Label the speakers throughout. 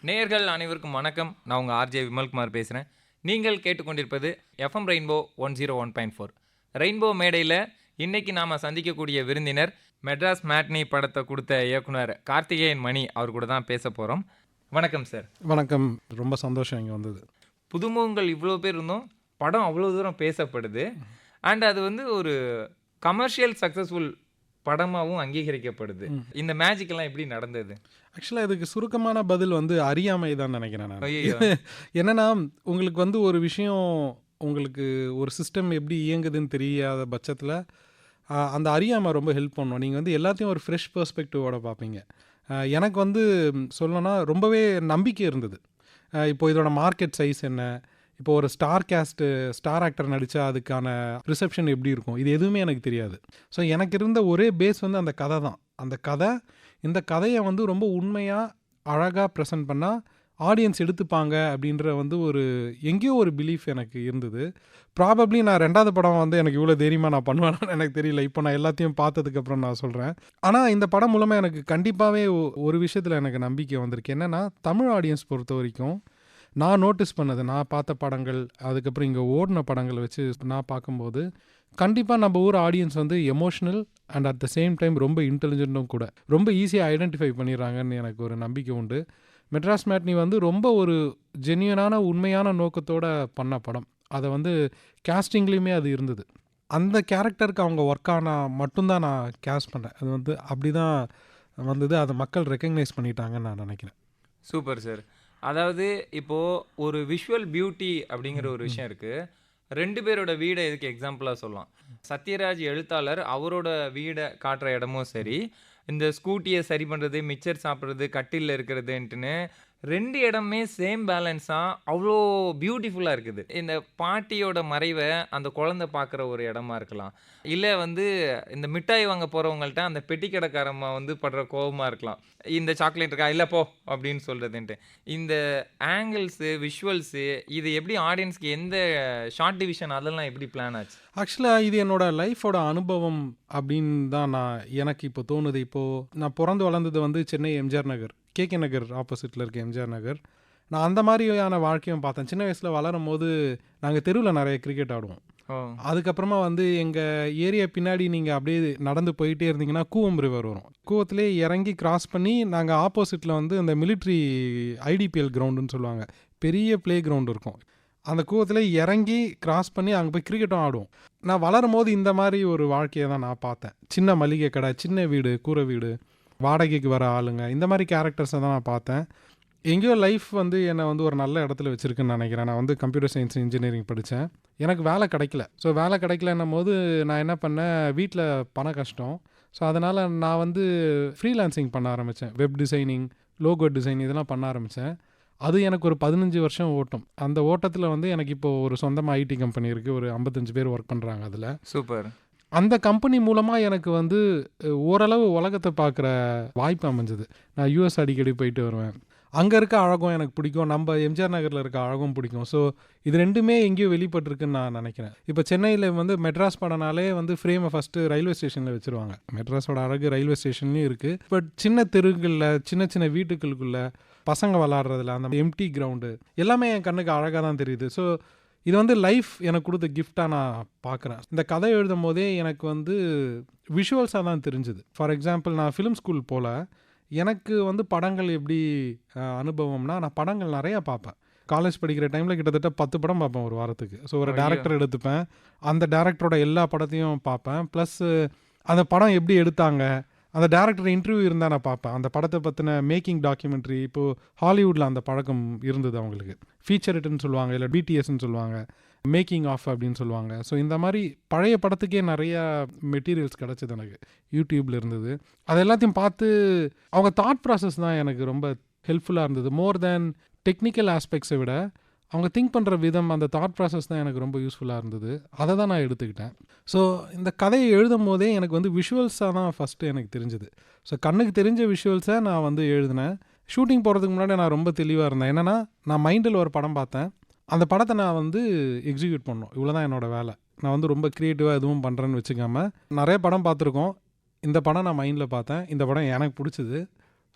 Speaker 1: நேயர்கள் அனைவருக்கும் வணக்கம். நான் உங்கள் ஆர்ஜே விமல்குமார் பேசுகிறேன். நீங்கள் கேட்டுக்கொண்டிருப்பது எஃப்எம் ரெயின்போ 101.4. ரெயின்போ மேடையில் இன்னைக்கு நாம் சந்திக்கக்கூடிய விருந்தினர் மெட்ராஸ் மேட்னி படத்தை கொடுத்த இயக்குனர் கார்த்திகேயன் மணி அவர் கூட தான் பேச போகிறோம். வணக்கம் சார்.
Speaker 2: வணக்கம். ரொம்ப சந்தோஷம் இங்கே வந்தது.
Speaker 1: புதுமுகங்கள் இவ்வளோ பேர் இருந்தும் படம் அவ்வளோ தூரம் பேசப்படுது. அண்ட் அது வந்து ஒரு கமர்ஷியல் சக்ஸஸ்ஃபுல் படமாகவும் அங்கீகரிக்கப்படுது. இந்த மேஜிக்கெல்லாம் எப்படி நடந்தது?
Speaker 2: ஆக்சுவலாக இதுக்கு சுருக்கமான பதில் வந்து அறியாமை தான் நினைக்கிறேன் நான்.
Speaker 1: ஐயோ,
Speaker 2: என்னன்னா உங்களுக்கு வந்து ஒரு விஷயம், உங்களுக்கு ஒரு சிஸ்டம் எப்படி இயங்குதுன்னு தெரியாத பட்சத்தில் அந்த அறியாமை ரொம்ப ஹெல்ப் பண்ணும். நீங்கள் வந்து எல்லாத்தையும் ஒரு ஃப்ரெஷ் பெர்ஸ்பெக்டிவோட பார்ப்பீங்க. எனக்கு வந்து சொல்லணும்னா ரொம்பவே நம்பிக்கை இருந்தது. இப்போ இதோட மார்க்கெட் சைஸ் என்ன, இப்போ ஒரு ஸ்டார் ஆக்டர் நடித்தா அதுக்கான ரிசப்ஷன் எப்படி இருக்கும், இது எதுவுமே எனக்கு தெரியாது. ஸோ எனக்கு இருந்த ஒரே பேஸ் வந்து அந்த கதை தான். இந்த கதையை வந்து ரொம்ப உண்மையாக அழகாக ப்ரெசென்ட் பண்ணால் ஆடியன்ஸ் எடுத்துப்பாங்க அப்படின்ற வந்து எங்கேயோ ஒரு பிலீஃப் எனக்கு இருந்தது. ப்ராபப்ளி நான் 2வது படம் வந்து எனக்கு இவ்வளோ தைரியமாக நான் பண்ணுவேன்னு எனக்கு தெரியல. இப்போ நான் எல்லாத்தையும் பார்த்ததுக்கப்புறம் நான் சொல்கிறேன். ஆனால் இந்த படம் மூலமாக எனக்கு கண்டிப்பாகவே ஒரு விஷயத்தில் எனக்கு நம்பிக்கை வந்திருக்கு. என்னென்னா, தமிழ் ஆடியன்ஸ் பொறுத்த வரைக்கும் நான் நோட்டீஸ் பண்ணது, நான் பார்த்த படங்கள், அதுக்கப்புறம் இங்கே ஓடின படங்களை வச்சு நான் பார்க்கும்போது கண்டிப்பாக நம்ம ஊர் ஆடியன்ஸ் வந்து emotional and at the same time ரொம்ப இன்டெலிஜென்ட்டும் கூட, ரொம்ப ஈஸியாக ஐடென்டிஃபை பண்ணிடுறாங்கன்னு எனக்கு ஒரு நம்பிக்கை உண்டு. மெட்ராஸ் மேட்னி வந்து ரொம்ப ஒரு ஜென்யூனான உண்மையான நோக்கத்தோடு பண்ண படம். அதை வந்து கேஸ்டிங்லேயுமே அது இருந்தது. அந்த கேரக்டருக்கு அவங்க ஒர்க் ஆனால் மட்டும்தான் நான் கேஸ்ட் பண்ணேன். அது வந்து அப்படி தான் வந்தது. அதை மக்கள் ரெக்கக்னைஸ் பண்ணிட்டாங்கன்னு நான் நினைக்கிறேன்.
Speaker 1: Super sir. அதாவது இப்போது ஒரு விஷுவல் பியூட்டி அப்படிங்கிற ஒரு விஷயம் இருக்குது. 2 பேரோட வீடை இதுக்கு எக்ஸாம்பிளாக சொல்லலாம். சத்யராஜ் எழுத்தாளர் அவரோட வீடை காட்டுற இடமும் சரி, இந்த ஸ்கூட்டியை சரி பண்ணுறது, மிக்சர் சாப்பிட்றது, கட்டிலில் இருக்கிறதுன்ட்டுன்னு 2 இடமே சேம் பேலன்ஸாக அவ்வளோ பியூட்டிஃபுல்லாக இருக்குது. இந்த பாட்டியோட மறைவை அந்த குழந்தை பார்க்குற ஒரு இடமா இருக்கலாம், இல்லை வந்து இந்த மிட்டாய் வாங்க போகிறவங்கள்ட்ட அந்த பெட்டி கடைக்காரம்மா வந்து படுற கோபமாக இருக்கலாம், இந்த சாக்லேட் இருக்கா இல்லை போ அப்படின்னு சொல்கிறதுன்ட்டு. இந்த ஆங்கிள்ஸு, விஷுவல்ஸு, இது எப்படி ஆடியன்ஸ்க்கு எந்த ஷார்ட் டிவிஷன் அதெல்லாம் எப்படி பிளான் ஆச்சு?
Speaker 2: ஆக்சுவலாக இது என்னோட லைஃபோட அனுபவம் அப்படின்னு தான் எனக்கு இப்போ தோணுது. இப்போது நான் பிறந்து வளர்ந்தது வந்து சென்னை எம்ஜிஆர் நகர், கேகே நகர் ஆப்போசிட்டில் இருக்க எம்ஜிஆர் நகர். நான் அந்த மாதிரியான வாழ்க்கையும் பார்த்தேன். சின்ன வயசில் வளரும் போது நாங்கள் தெருவில் நிறைய கிரிக்கெட் ஆடுவோம். அதுக்கப்புறமா வந்து எங்கள் ஏரியா பின்னாடி நீங்கள் அப்படியே நடந்து போயிட்டே இருந்தீங்கன்னா கூவம் ரிவர் வரும். கூவத்திலே இறங்கி கிராஸ் பண்ணி நாங்கள் ஆப்போசிட்டில் வந்து அந்த மிலிட்ரி ஐடிபிஎல் கிரவுண்டுன்னு சொல்லுவாங்க, பெரிய ப்ளே கிரவுண்டு இருக்கும். அந்த கூவத்தில் இறங்கி கிராஸ் பண்ணி அங்கே போய் கிரிக்கெட்டும் ஆடுவோம். நான் வளரும் போது இந்த மாதிரி ஒரு வாழ்க்கையை தான் நான் பார்த்தேன். சின்ன மளிகை கடை, சின்ன வீடு, கூரை வீடு, வாடகைக்கு வர ஆளுங்க, இந்த மாதிரி கேரக்டர்ஸை தான் நான் பார்த்தேன். எங்கேயோ லைஃப் வந்து என்னை வந்து ஒரு நல்ல இடத்துல வச்சுருக்குன்னு நினைக்கிறேன். நான் வந்து கம்ப்யூட்டர் சயின்ஸ் இன்ஜினியரிங் படித்தேன். எனக்கு வேலை கிடைக்கல. ஸோ வேலை கிடைக்கலன்னும் போது நான் என்ன பண்ணேன், வீட்டில் பண கஷ்டம். ஸோ அதனால் நான் வந்து ஃப்ரீலான்சிங் பண்ண ஆரம்பித்தேன். வெப் டிசைனிங், லோகோ டிசைன் இதெல்லாம் பண்ண ஆரம்பித்தேன். அது எனக்கு ஒரு 15 வருஷம் ஓட்டம். அந்த ஓட்டத்தில் வந்து எனக்கு இப்போது ஒரு சொந்தமாக ஐடி கம்பெனி இருக்குது. ஒரு 55 பேர் ஒர்க் பண்ணுறாங்க அதில்.
Speaker 1: சூப்பர்.
Speaker 2: அந்த கம்பெனி மூலமாக எனக்கு வந்து ஓரளவு உலகத்தை பார்க்குற வாய்ப்பு அமைஞ்சது. நான் யூஎஸ் அடிக்கடி போயிட்டு வருவேன். அங்கே இருக்க அழகும் எனக்கு பிடிக்கும், நம்ம எம்ஜிஆர் நகரில் இருக்க அழகும் பிடிக்கும். ஸோ இது ரெண்டுமே எங்கேயோ வெளிப்பட்டிருக்குன்னு நான் நினைக்கிறேன். இப்போ சென்னையில் வந்து மெட்ராஸ் படனாலே வந்து ஃப்ரேமை ஃபஸ்ட்டு ரயில்வே ஸ்டேஷனில் வச்சுருவாங்க. மெட்ராஸோட அழகு ரயில்வே ஸ்டேஷன்லேயும் இருக்குது. பட் சின்ன தெருக்களில், சின்ன சின்ன வீட்டுக்களுக்குள்ளே பசங்க விளாட்றதுல அந்த எம்டி கிரவுண்டு எல்லாமே என் கண்ணுக்கு அழகாக தான் தெரியுது. ஸோ இது வந்து லைஃப் எனக்கு கொடுத்த கிஃப்டாக நான் பார்க்குறேன். இந்த கதை எழுதும் போதே எனக்கு வந்து விஷுவல்ஸாக தான் தெரிஞ்சுது. ஃபார் எக்ஸாம்பிள், நான் ஃபிலிம் ஸ்கூல் போல் எனக்கு வந்து படங்கள் எப்படி அனுபவம்னா, நான் படங்கள் நிறையா பார்ப்பேன். காலேஜ் படிக்கிற டைமில் கிட்டத்தட்ட 10 படம் பார்ப்பேன் ஒரு வாரத்துக்கு. ஸோ ஒரு டேரக்டர் எடுத்துப்பேன், அந்த டேரக்டரோட எல்லா படத்தையும் பார்ப்பேன். ப்ளஸ் அந்த படம் எப்படி எடுத்தாங்க, அந்த டேரக்டர் இன்டர்வியூ இருந்தால் நான் பார்ப்பேன். அந்த படத்தை பற்றின மேக்கிங் டாக்குமெண்ட்ரி, இப்போது ஹாலிவுட்டில் அந்த பழக்கம் இருந்தது அவங்களுக்கு. ஃபீச்சரிட்டுன்னு சொல்லுவாங்க, இல்லை பிடிஎஸ்ன்னு சொல்லுவாங்க, மேக்கிங் ஆஃப் அப்படின்னு சொல்லுவாங்க. ஸோ இந்த மாதிரி பழைய படத்துக்கே நிறையா மெட்டீரியல்ஸ் கிடச்சிது எனக்கு, யூடியூப்பில் இருந்தது. அது எல்லாத்தையும் பார்த்து அவங்க தாட் ப்ராசஸ் தான் எனக்கு ரொம்ப ஹெல்ப்ஃபுல்லாக இருந்தது. மோர் தேன் டெக்னிக்கல் ஆஸ்பெக்ட்ஸை விட அவங்க திங்க் பண்ணுற விதம், அந்த தாட் ப்ராசஸ் தான் எனக்கு ரொம்ப யூஸ்ஃபுல்லாக இருந்தது. அதை தான் நான் எடுத்துக்கிட்டேன். ஸோ இந்த கதையை எழுதும் போதே எனக்கு வந்து விஷுவல்ஸாக தான் ஃபஸ்ட்டு எனக்கு தெரிஞ்சுது. ஸோ கண்ணுக்கு தெரிஞ்ச விஷுவல்ஸை நான் வந்து எழுதினேன். ஷூட்டிங் போகிறதுக்கு முன்னாடி நான் ரொம்ப தெளிவாக இருந்தேன். என்னென்னா, நான் மைண்டில் ஒரு படம் பார்த்தேன், அந்த படத்தை நான் வந்து எக்ஸிக்யூட் பண்ணணும், இவ்வளோ தான் என்னோடய வேலை. நான் வந்து ரொம்ப க்ரியேட்டிவாக எதுவும் பண்ணுறேன்னு வச்சுக்காமல், நிறைய படம் பார்த்துருக்கோம். இந்த படம் நான் மைண்டில் பார்த்தேன், இந்த படம் எனக்கு பிடிச்சிது,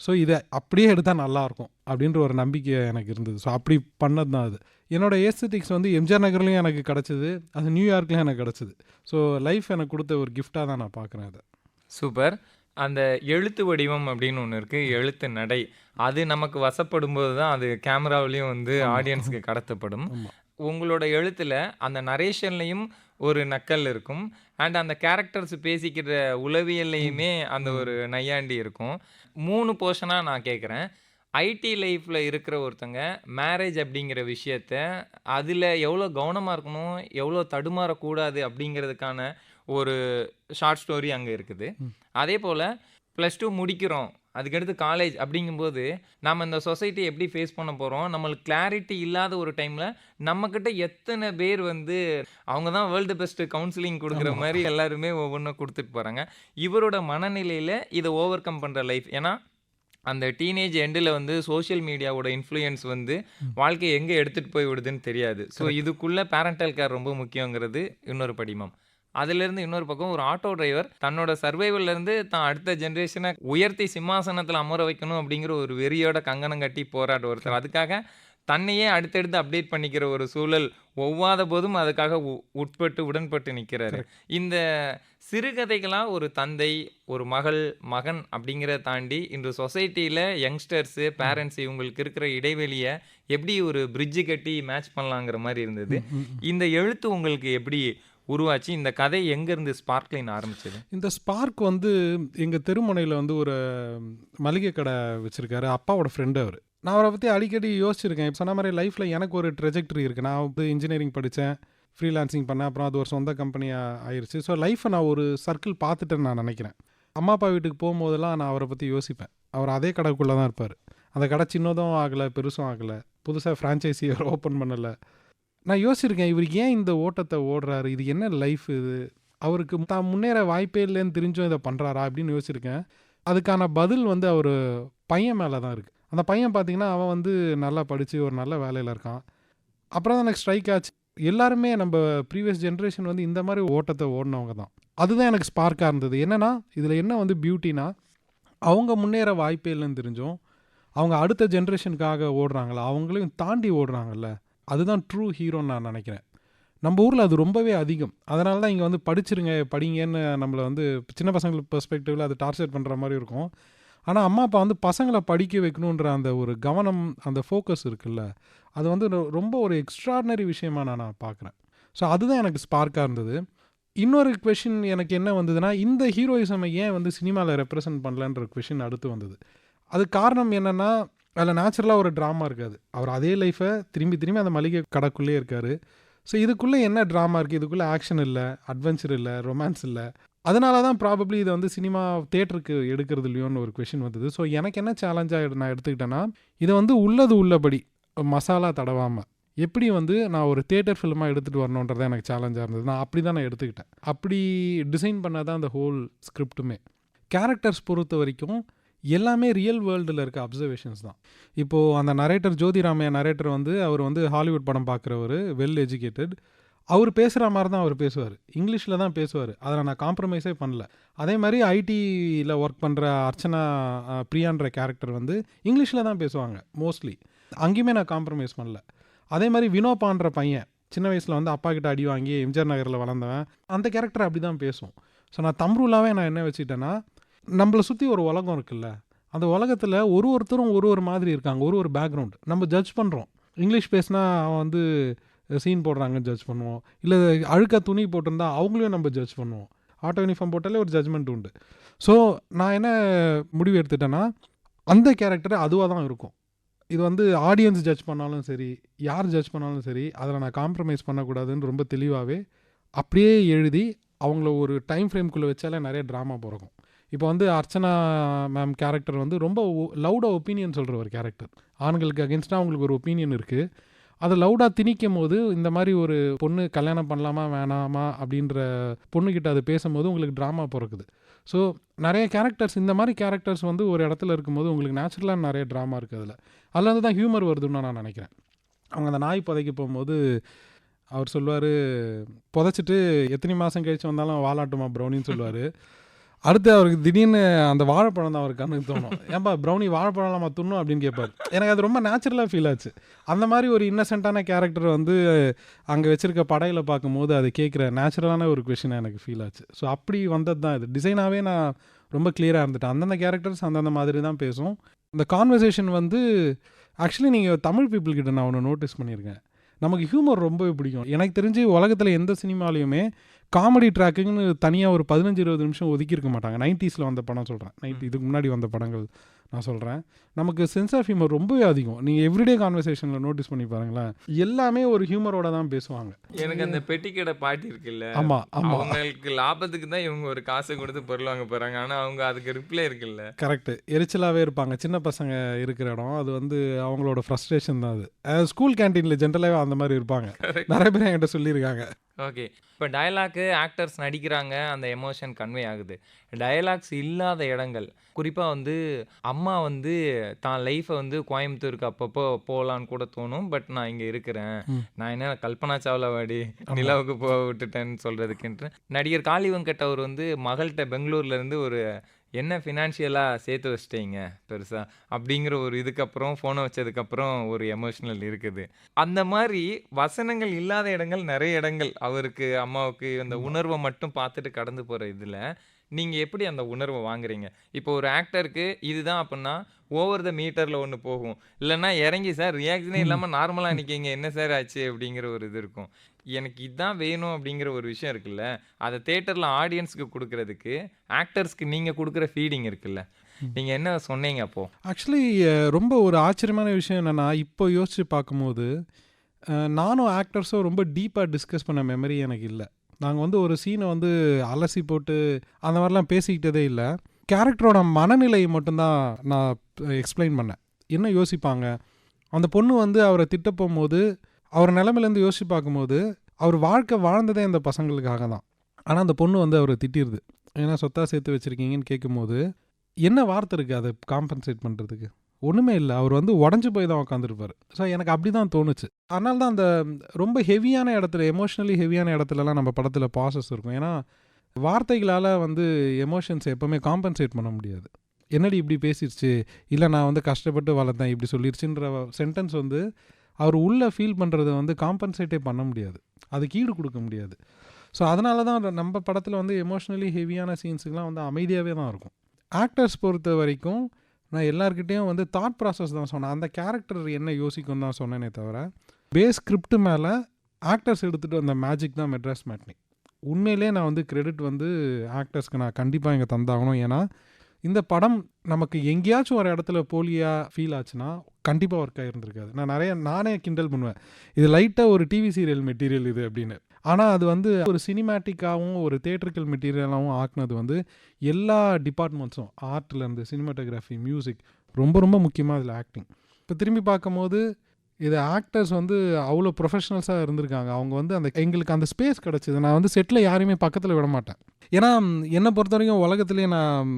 Speaker 2: ஸோ இதை அப்படியே எடுத்தால் நல்லாயிருக்கும் அப்படின்ற ஒரு நம்பிக்கை எனக்கு இருந்தது. ஸோ அப்படி பண்ணது தான் அது. என்னோடய ஏஸ்தட்டிக்ஸ் வந்து எம்ஜிஆர் நகர்லேயும் எனக்கு கிடச்சிது, அது நியூயார்க்லேயும் எனக்கு கிடச்சிது. ஸோ லைஃப் எனக்கு கொடுத்த ஒரு கிஃப்டாக தான் நான் பார்க்குறேன் அதை.
Speaker 1: சூப்பர். அந்த எழுத்து வடிவம் அப்படின்னு ஒன்று இருக்குது, எழுத்து நடை. அது நமக்கு வசப்படும்போது தான் அது கேமராவிலையும் வந்து ஆடியன்ஸுக்கு கடத்தப்படும். உங்களோட எழுத்தில் அந்த நரேஷன்லையும் ஒரு நக்கல் இருக்கும், அண்ட் அந்த கேரக்டர்ஸ் பேசிக்கிற உளவியல்லையுமே அந்த ஒரு நையாண்டி இருக்கும். 3 போர்ஷனாக நான் கேட்குறேன். ஐடி லைஃப்பில் இருக்கிற ஒருத்தங்க மேரேஜ் அப்படிங்கிற விஷயத்த அதில் எவ்வளோ கவனமாக இருக்கணும், எவ்வளோ தடுமாறக்கூடாது அப்படிங்கிறதுக்கான ஒரு ஷார்ட் ஸ்டோரி அங்கே இருக்குது. அதே போல் +2 முடிக்கிறோம், அதுக்கடுத்து காலேஜ் அப்படிங்கும்போது நம்ம இந்த சொசைட்டி எப்படி ஃபேஸ் பண்ண போகிறோம், நம்மளுக்கு கிளாரிட்டி இல்லாத ஒரு டைமில் நம்மக்கிட்ட எத்தனை பேர் வந்து அவங்க தான் வேர்ல்டு பெஸ்ட்டு கவுன்சிலிங் கொடுக்குற மாதிரி எல்லாருமே ஒவ்வொன்றும் கொடுத்துட்டு போகிறாங்க. இவரோட மனநிலையில் இதை ஓவர் கம் பண்ணுற லைஃப். ஏன்னா அந்த டீனேஜ் எண்டில் வந்து சோஷியல் மீடியாவோட இன்ஃப்ளூயன்ஸ் வந்து வாழ்க்கையை எங்கே எடுத்துகிட்டு போய் விடுதுன்னு தெரியாது. ஸோ இதுக்குள்ளே பேரண்டல் கேர் ரொம்ப முக்கியங்கிறது இன்னொரு படிமம். அதுலேருந்து இன்னொரு பக்கம் ஒரு ஆட்டோ டிரைவர் தன்னோட சர்வைவல்லேருந்து தான் அடுத்த ஜென்ரேஷனை உயர்த்தி சிம்மாசனத்தில் அமர வைக்கணும் அப்படிங்கிற ஒரு வெறியோட கங்கணம் கட்டி போராட ஒருத்தர். அதுக்காக தன்னையே அடுத்தடுத்து அப்டேட் பண்ணிக்கிற ஒரு சூழல் ஒவ்வாத போதும் அதுக்காக உட்பட்டு உடன்பட்டு நிற்கிறாரு. இந்த சிறுகதைகளாக ஒரு தந்தை, ஒரு மகள், மகன் அப்படிங்கிறத தாண்டி இன்று சொசைட்டியில் யங்ஸ்டர்ஸு, பேரண்ட்ஸ் இவங்களுக்கு இருக்கிற இடைவெளியை எப்படி ஒரு பிரிட்ஜு கட்டி மேட்ச் பண்ணலாங்கிற மாதிரி இருந்தது. இந்த எழுத்து உங்களுக்கு எப்படி உருவாச்சு? இந்த கதை எங்கேருந்து ஸ்பார்க்லைன் ஆரம்பிச்சது?
Speaker 2: இந்த ஸ்பார்க் வந்து எங்கள் தெருமுனையில் வந்து ஒரு மளிகை கடை வச்சுருக்காரு, அப்பாவோட ஃப்ரெண்டு அவர். நான் அவரை பற்றி அடிக்கடி யோசிச்சிருக்கேன். இப்போ சொன்ன மாதிரி லைஃப்பில் எனக்கு ஒரு ட்ரெஜெக்டரி இருக்குது. நான் வந்து இன்ஜினியரிங் படித்தேன், ஃப்ரீலான்சிங் பண்ணேன், அப்புறம் அது ஒரு சொந்த கம்பெனியாக ஆயிடுச்சு. ஸோ லைஃப்பை நான் ஒரு சர்க்கிள் பார்த்துட்டேன்னு நான் நினைக்கிறேன். அம்மா அப்பா வீட்டுக்கு போகும்போதெல்லாம் நான் அவரை பற்றி யோசிப்பேன். அவர் அதே கடைக்குள்ளே தான் இருப்பார். அந்த கடை சின்னதும் ஆகலை, பெருசும் ஆகலை, புதுசாக ஃப்ரான்ச்சைஸி அவர் ஓப்பன் பண்ணலை. நான் யோசிச்சிருக்கேன், இவருக்கு ஏன் இந்த ஓட்டத்தை ஓடுறாரு, இது என்ன லைஃப், இது அவருக்கு தான் முன்னேற வாய்ப்பே இல்லைன்னு தெரிஞ்சும் இதை பண்ணுறாரா அப்படின்னு யோசிச்சிருக்கேன். அதுக்கான பதில் வந்து அவர் பையன் மேலே தான் இருக்குது. அந்த பையன் பார்த்திங்கன்னா அவன் வந்து நல்லா படித்து ஒரு நல்ல வேலையில் இருக்கான். அப்புறம் தான் எனக்கு ஸ்ட்ரைக் ஆச்சு, எல்லாருமே நம்ம ப்ரீவியஸ் ஜென்ரேஷன் வந்து இந்த மாதிரி ஓட்டத்தை ஓடினவங்க தான். அதுதான் எனக்கு ஸ்பார்க்காக இருந்தது. என்னென்னா இதில் என்ன வந்து பியூட்டினா, அவங்க முன்னேற வாய்ப்பே இல்லைன்னு தெரிஞ்சும் அவங்க அடுத்த ஜென்ரேஷனுக்காக ஓடுறாங்களா, அவங்களையும் தாண்டி ஓடுறாங்கல்ல, அதுதான் ட்ரூ ஹீரோன்னு நான் நினைக்கிறேன். நம்ம ஊரில் அது ரொம்பவே அதிகம். அதனால தான் இங்கே வந்து படிச்சிருங்க, படிங்கன்னு நம்மளை வந்து சின்ன பசங்களுக்கு பெர்ஸ்பெக்டிவில் அது டார்ச்சர் பண்ணுற மாதிரி இருக்கும். ஆனால் அம்மா அப்பா வந்து பசங்களை படிக்க வைக்கணுன்ற அந்த ஒரு கவனம், அந்த ஃபோக்கஸ் இருக்குல்ல, அது வந்து ரொம்ப ஒரு எக்ஸ்ட்ராடினரி விஷயமாக நான் பார்க்குறேன். ஸோ அதுதான் எனக்கு ஸ்பார்க்காக இருந்தது. இன்னொரு கொஷின் எனக்கு என்ன வந்ததுன்னா, இந்த ஹீரோயிசமை ஏன் வந்து சினிமாவில் ரெப்ரசன்ட் பண்ணலன்ற கொஷின் அடுத்து வந்தது. அது காரணம் என்னென்னா, அதில் நேச்சுரலாக ஒரு ட்ராமா இருக்காது. அவர் அதே லைஃப்பை திரும்பி திரும்பி அந்த மளிகை கடைக்குள்ளே இருக்கார். ஸோ இதுக்குள்ளே என்ன ட்ராமா இருக்குது, இதுக்குள்ளே ஆக்ஷன் இல்லை, அட்வென்ச்சர் இல்லை, ரொமான்ஸ் இல்லை. அதனால தான் ப்ராபப்ளி இதை வந்து சினிமா தேட்டருக்கு எடுக்கிறது இல்லையோன்னு ஒரு கொஷின் வந்தது. ஸோ எனக்கு என்ன சேலஞ்சாக நான் எடுத்துக்கிட்டேன்னா, இதை வந்து உள்ளபடி மசாலா தடவாமல் எப்படி வந்து நான் ஒரு தியேட்டர் ஃபிலிமாக எடுத்துகிட்டு வரணுன்றதை எனக்கு சேலஞ்சாக இருந்தது. நான் அப்படி தான் நான் எடுத்துக்கிட்டேன். அப்படி டிசைன் பண்ணாதான் அந்த ஹோல் ஸ்கிரிப்டுமே. கேரக்டர்ஸ் பொறுத்த வரைக்கும் எல்லாமே ரியல் வேர்ல்டில் இருக்க அப்சர்வேஷன்ஸ் தான். இப்போது அந்த நரேட்டர், ஜோதிராமையா நரேட்டர் வந்து அவர் வந்து ஹாலிவுட் படம் பார்க்குறவர், வெல் எஜுகேட்டட். அவர் பேசுகிற மாதிரி தான் அவர் பேசுவார், இங்கிலீஷில் தான் பேசுவார். அதில் நான் காம்ப்ரமைஸே பண்ணல. அதே மாதிரி ஐடியில் ஒர்க் பண்ணுற அர்ச்சனா பிரியான்ற கேரக்டர் வந்து இங்கிலீஷில் தான் பேசுவாங்க மோஸ்ட்லி. அங்கேயுமே நான் காம்ப்ரமைஸ் பண்ணல. அதே மாதிரி வினோபான்ற பையன் சின்ன வயசில் வந்து அப்பா கிட்ட அடி வாங்கி எம்ஜிஆர் நகரில் வளர்ந்தவன், அந்த கேரக்டர் அப்படி தான் பேசும். ஸோ நான் தம்ரூலாவே நான் என்ன வச்சுக்கிட்டேன்னா, நம்மளை சுற்றி ஒரு உலகம் இருக்குல்ல, அந்த உலகத்தில் ஒருத்தரும் ஒரு மாதிரி இருக்காங்க, ஒரு பேக்ரவுண்ட். நம்ம ஜட்ஜ் பண்ணுறோம். இங்கிலீஷ் பேசினா அவன் வந்து சீன் போடுறாங்கன்னு ஜட்ஜ் பண்ணுவோம், இல்லை அழுக்கா துணி போட்டிருந்தா அவங்களையும் நம்ம ஜட்ஜ் பண்ணுவோம். ஆட்டோ யூனிஃபார்ம் போட்டாலே ஒரு ஜட்ஜ்மெண்ட் உண்டு. ஸோ நான் என்ன முடிவு எடுத்துட்டேன்னா, அந்த கேரக்டர் அதுவாக தான் இருக்கும். இது வந்து ஆடியன்ஸ் ஜட்ஜ் பண்ணாலும் சரி, யார் ஜட்ஜ் பண்ணாலும் சரி, அதில் நான் காம்ப்ரமைஸ் பண்ணக்கூடாதுன்னு ரொம்ப தெளிவாகவே அப்படியே எழுதி அவங்கள ஒரு டைம் ஃப்ரேம்குள்ளே வச்சாலே நிறைய ட்ராமா பிறக்கும். இப்போ வந்து அர்ச்சனா மேம் கேரக்டர் வந்து ரொம்ப லவுடாக ஒப்பீனியன் சொல்கிற ஒரு கேரக்டர். ஆண்களுக்கு அகென்ஸ்டாக அவங்களுக்கு ஒரு ஒப்பீனியன் இருக்குது. அதை லவுடாக திணிக்கும் போது, இந்த மாதிரி ஒரு பொண்ணு கல்யாணம் பண்ணலாமா வேணாமா அப்படின்ற பொண்ணுக்கிட்ட அது பேசும்போது உங்களுக்கு ட்ராமா பிறக்குது. ஸோ நிறைய கேரக்டர்ஸ், இந்த மாதிரி கேரக்டர்ஸ் வந்து ஒரு இடத்துல இருக்கும்போது உங்களுக்கு நேச்சுரலாக நிறைய ட்ராமா இருக்குது. அதில் வந்து தான் ஹியூமர் வருதுன்னு நான் நினைக்கிறேன். அவங்க அந்த நாய் புதைக்க போகும்போது அவர் சொல்லுவார், புதைச்சிட்டு எத்தனை மாதம் கழிச்சு வந்தாலும் வாலாட்டுமா ப்ரௌனின்னு சொல்லுவார். அடுத்து அவருக்கு திடீர்னு அந்த வாழைப்பழம் தான் அவருக்கு கண்ணுக்கு தோணும். ஏன்பா ப்ரௌனி வாழைப்பழம்லாமா துண்ணும் அப்படின்னு கேட்பார். எனக்கு அது ரொம்ப நேச்சுரலாக ஃபீல் ஆச்சு. அந்த மாதிரி ஒரு இன்னசென்ட்டான கேரக்டர் வந்து அங்கே வச்சிருக்க படையில பார்க்கும்போது அது கேட்குற நேச்சுரலான ஒரு கொஷினாக எனக்கு ஃபீல் ஆச்சு. ஸோ அப்படி வந்தது தான் இது. டிசைனாகவே நான் ரொம்ப கிளியராக இருந்துட்டேன். அந்தந்த கேரக்டர்ஸ் அந்தந்த மாதிரி தான் பேசும். இந்த கான்வர்சேஷன் வந்து ஆக்சுவலி நீங்கள் தமிழ் பீப்புள் கிட்ட நான் ஒன்று நோட்டீஸ் பண்ணியிருக்கேன். நமக்கு ஹியூமர் ரொம்பவே பிடிக்கும். எனக்கு தெரிஞ்சு உலகத்தில் எந்த சினிமாலையுமே காமெடி ட்ராக்குன்னு தனியாக ஒரு 15-20 நிமிஷம் ஒதுக்கியிருக்க மாட்டாங்க. 90s வந்த படம் சொல்கிறேன். இதுக்கு முன்னாடி வந்த படங்கள் நான் சொல்கிறேன். நமக்கு சென்ஸ் ஆஃப் ஹியூமர் ரொம்பவே அதிகம். நீங்கள் எவ்ரிடே கான்வர்சேஷனில் நோட்டீஸ் பண்ணி பாருங்களேன், எல்லாமே ஒரு ஹியூமரோட தான் பேசுவாங்க.
Speaker 1: எனக்கு அந்த பெட்டி கடை பாட்டி இருக்குல்ல,
Speaker 2: ஆமாம் ஆமாம்,
Speaker 1: அவங்களுக்கு லாபத்துக்கு தான் இவங்க ஒரு காசை கொடுத்து பொருள் வாங்க போறாங்க. ஆனா அவங்க அதுக்கு ரிப்ளை இருக்குல்ல.
Speaker 2: கரெக்டு. எரிச்சலாகவே இருப்பாங்க. சின்ன பசங்க இருக்கிற இடம் அது வந்து அவங்களோட ஃப்ரஸ்ட்ரேஷன் தான் அது. ஸ்கூல் கேன்டீனில் ஜென்ரலாகவே அந்த மாதிரி இருப்பாங்க. நிறைய பேர் என்கிட்ட சொல்லியிருக்காங்க.
Speaker 1: ஓகே, இப்போ டயலாக்கு ஆக்டர்ஸ் நடிக்கிறாங்க, அந்த எமோஷன் கன்வே ஆகுது. டயலாக்ஸ் இல்லாத இடங்கள், குறிப்பாக வந்து அம்மா வந்து தான் லைஃப்பை வந்து கோயம்புத்தூருக்கு அப்பப்போ போகலான்னு கூட தோணும். பட் நான் இங்கே இருக்கிறேன், நான் என்ன கல்பனா சாவ்லா வாடி நிலாவுக்கு போக விட்டுட்டேன்னு சொல்கிறதுக்குன்ட்டு நடிகர் காளி வெங்கட் அவர் வந்து மகள்கிட்ட பெங்களூர்லேருந்து ஒரு என்ன ஃபினான்ஷியலாக சேர்த்து வச்சிட்டீங்க பெருசாக அப்படிங்கிற ஒரு இதுக்கப்புறம் ஃபோனை வச்சதுக்கப்புறம் ஒரு எமோஷ்னல் இருக்குது. அந்த மாதிரி வசனங்கள் இல்லாத இடங்கள் நிறைய இடங்கள் அவருக்கு அம்மாவுக்கு அந்த உணர்வை மட்டும் பார்த்துட்டு கடந்து போகிற இதில் நீங்கள் எப்படி அந்த உணர்வை வாங்குறீங்க? இப்போ ஒரு ஆக்டருக்கு இதுதான் அப்படின்னா ஓவர் த மீட்டரில் ஒன்று போகும், இல்லைன்னா இறங்கி சார் ரியாக்ஷனே இல்லாமல் நார்மலாக நிற்கிங்க என்ன சார் ஆச்சு அப்படிங்கிற ஒரு இது இருக்கும். எனக்கு இதுதான் வேணும் அப்படிங்கிற ஒரு விஷயம் இருக்குல்ல, அதை தேட்டரில் ஆடியன்ஸுக்கு கொடுக்கறதுக்கு ஆக்டர்ஸ்க்கு நீங்கள் கொடுக்குற ஃபீடிங் இருக்குல்ல, நீங்கள் என்ன சொன்னீங்க அப்போது?
Speaker 2: ஆக்சுவலி ரொம்ப ஒரு ஆச்சரியமான விஷயம் என்னென்னா, இப்போ யோசித்து பார்க்கும்போது நானும் ஆக்டர்ஸும் ரொம்ப டீப்பாக டிஸ்கஸ் பண்ண மெமரி எனக்கு இல்லை. நாங்கள் வந்து ஒரு சீனை வந்து அலசி போட்டு அந்த மாதிரிலாம் பேசிக்கிட்டதே இல்லை. கேரக்டரோட மனநிலையை மட்டும்தான் நான் எக்ஸ்பிளைன் பண்ணேன். என்ன யோசிப்பாங்க அந்த பொண்ணு வந்து அவரை திட்ட போகும்போது, அவர் நிலமையிலேருந்து யோசிச்சு பார்க்கும்போது அவர் வாழ்க்கை வாழ்ந்ததே அந்த பசங்களுக்காக தான். ஆனால் அந்த பொண்ணு வந்து அவரை திட்டிடுது, ஏன்னா சொத்தா சேர்த்து வச்சுருக்கீங்கன்னு கேட்கும்போது என்ன வார்த்தை இருக்குது அதை காம்பன்சேட் பண்ணுறதுக்கு? ஒன்றுமே இல்லை. அவர் வந்து உடஞ்சி போய் தான் உட்காந்துருப்பார். ஸோ எனக்கு அப்படி தான் தோணுச்சு. அதனால தான் அந்த ரொம்ப ஹெவியான இடத்துல, எமோஷ்னலி ஹெவியான இடத்துலலாம் நம்ம படத்தில் பாசஸ் இருக்கும். ஏன்னா வார்த்தைகளால் வந்து எமோஷன்ஸ் எப்போவுமே காம்பன்சேட் பண்ண முடியாது. என்னடி இப்படி பேசிடுச்சு, இல்லை நான் வந்து கஷ்டப்பட்டு வளர்த்தேன் இப்படி சொல்லிடுச்சுன்ற சென்டென்ஸ் வந்து அவர் உள்ளே ஃபீல் பண்ணுறதை வந்து காம்பன்சேட்டே பண்ண முடியாது, அதுக்கு ஈடு கொடுக்க முடியாது. ஸோ அதனால தான் நம்ம படத்தில் வந்து எமோஷ்னலி ஹெவியான சீன்ஸுக்கெலாம் வந்து அமைதியாகவே தான் இருக்கும். ஆக்டர்ஸ் பொறுத்த வரைக்கும் நான் எல்லாருக்கிட்டேயும் வந்து தாட் ப்ராசஸ் தான் சொன்னேன். அந்த கேரக்டர் என்ன யோசிக்கும் தான் சொன்னேனே தவிர, பேஸ் ஸ்கிரிப்ட் மேலே ஆக்டர்ஸ் எடுத்துகிட்டு வந்த மேஜிக் தான் மெட்ராஸ் மேட்னி. உண்மையிலே நான் வந்து கிரெடிட் வந்து ஆக்டர்ஸ்க்கு நான் கண்டிப்பாக இங்கே தந்தாகணும். ஏன்னா இந்த படம் நமக்கு எங்கேயாச்சும் ஒரு இடத்துல போலியாக ஃபீல் ஆச்சுன்னா கண்டிப்பாக ஒர்க் ஆகிருந்திருக்காது. நானே கிண்டல் பண்ணுவேன், இது லைட்டாக ஒரு டிவி சீரியல் மெட்டீரியல் இது அப்படின்னு. ஆனால் அது வந்து ஒரு சினிமேட்டிக்காகவும் ஒரு தியேட்ரிக்கல் மெட்டீரியலாகவும் ஆக்குனது வந்து எல்லா டிபார்ட்மெண்ட்ஸும், ஆர்ட்லேருந்து சினிமாட்டோகிராஃபி, மியூசிக், ரொம்ப ரொம்ப முக்கியமாக அதில் ஆக்டிங். இப்போ திரும்பி பார்க்கும்போது இது ஆக்டர்ஸ் வந்து அவ்வளோ ப்ரொஃபஷனல்ஸாக இருந்திருக்காங்க. அவங்க வந்து எங்களுக்கு அந்த ஸ்பேஸ் கிடச்சிது. நான் வந்து செட்டில் யாரையுமே பக்கத்தில் விட மாட்டேன். ஏன்னா என்னை பொறுத்த வரைக்கும் உலகத்துலேயே நான்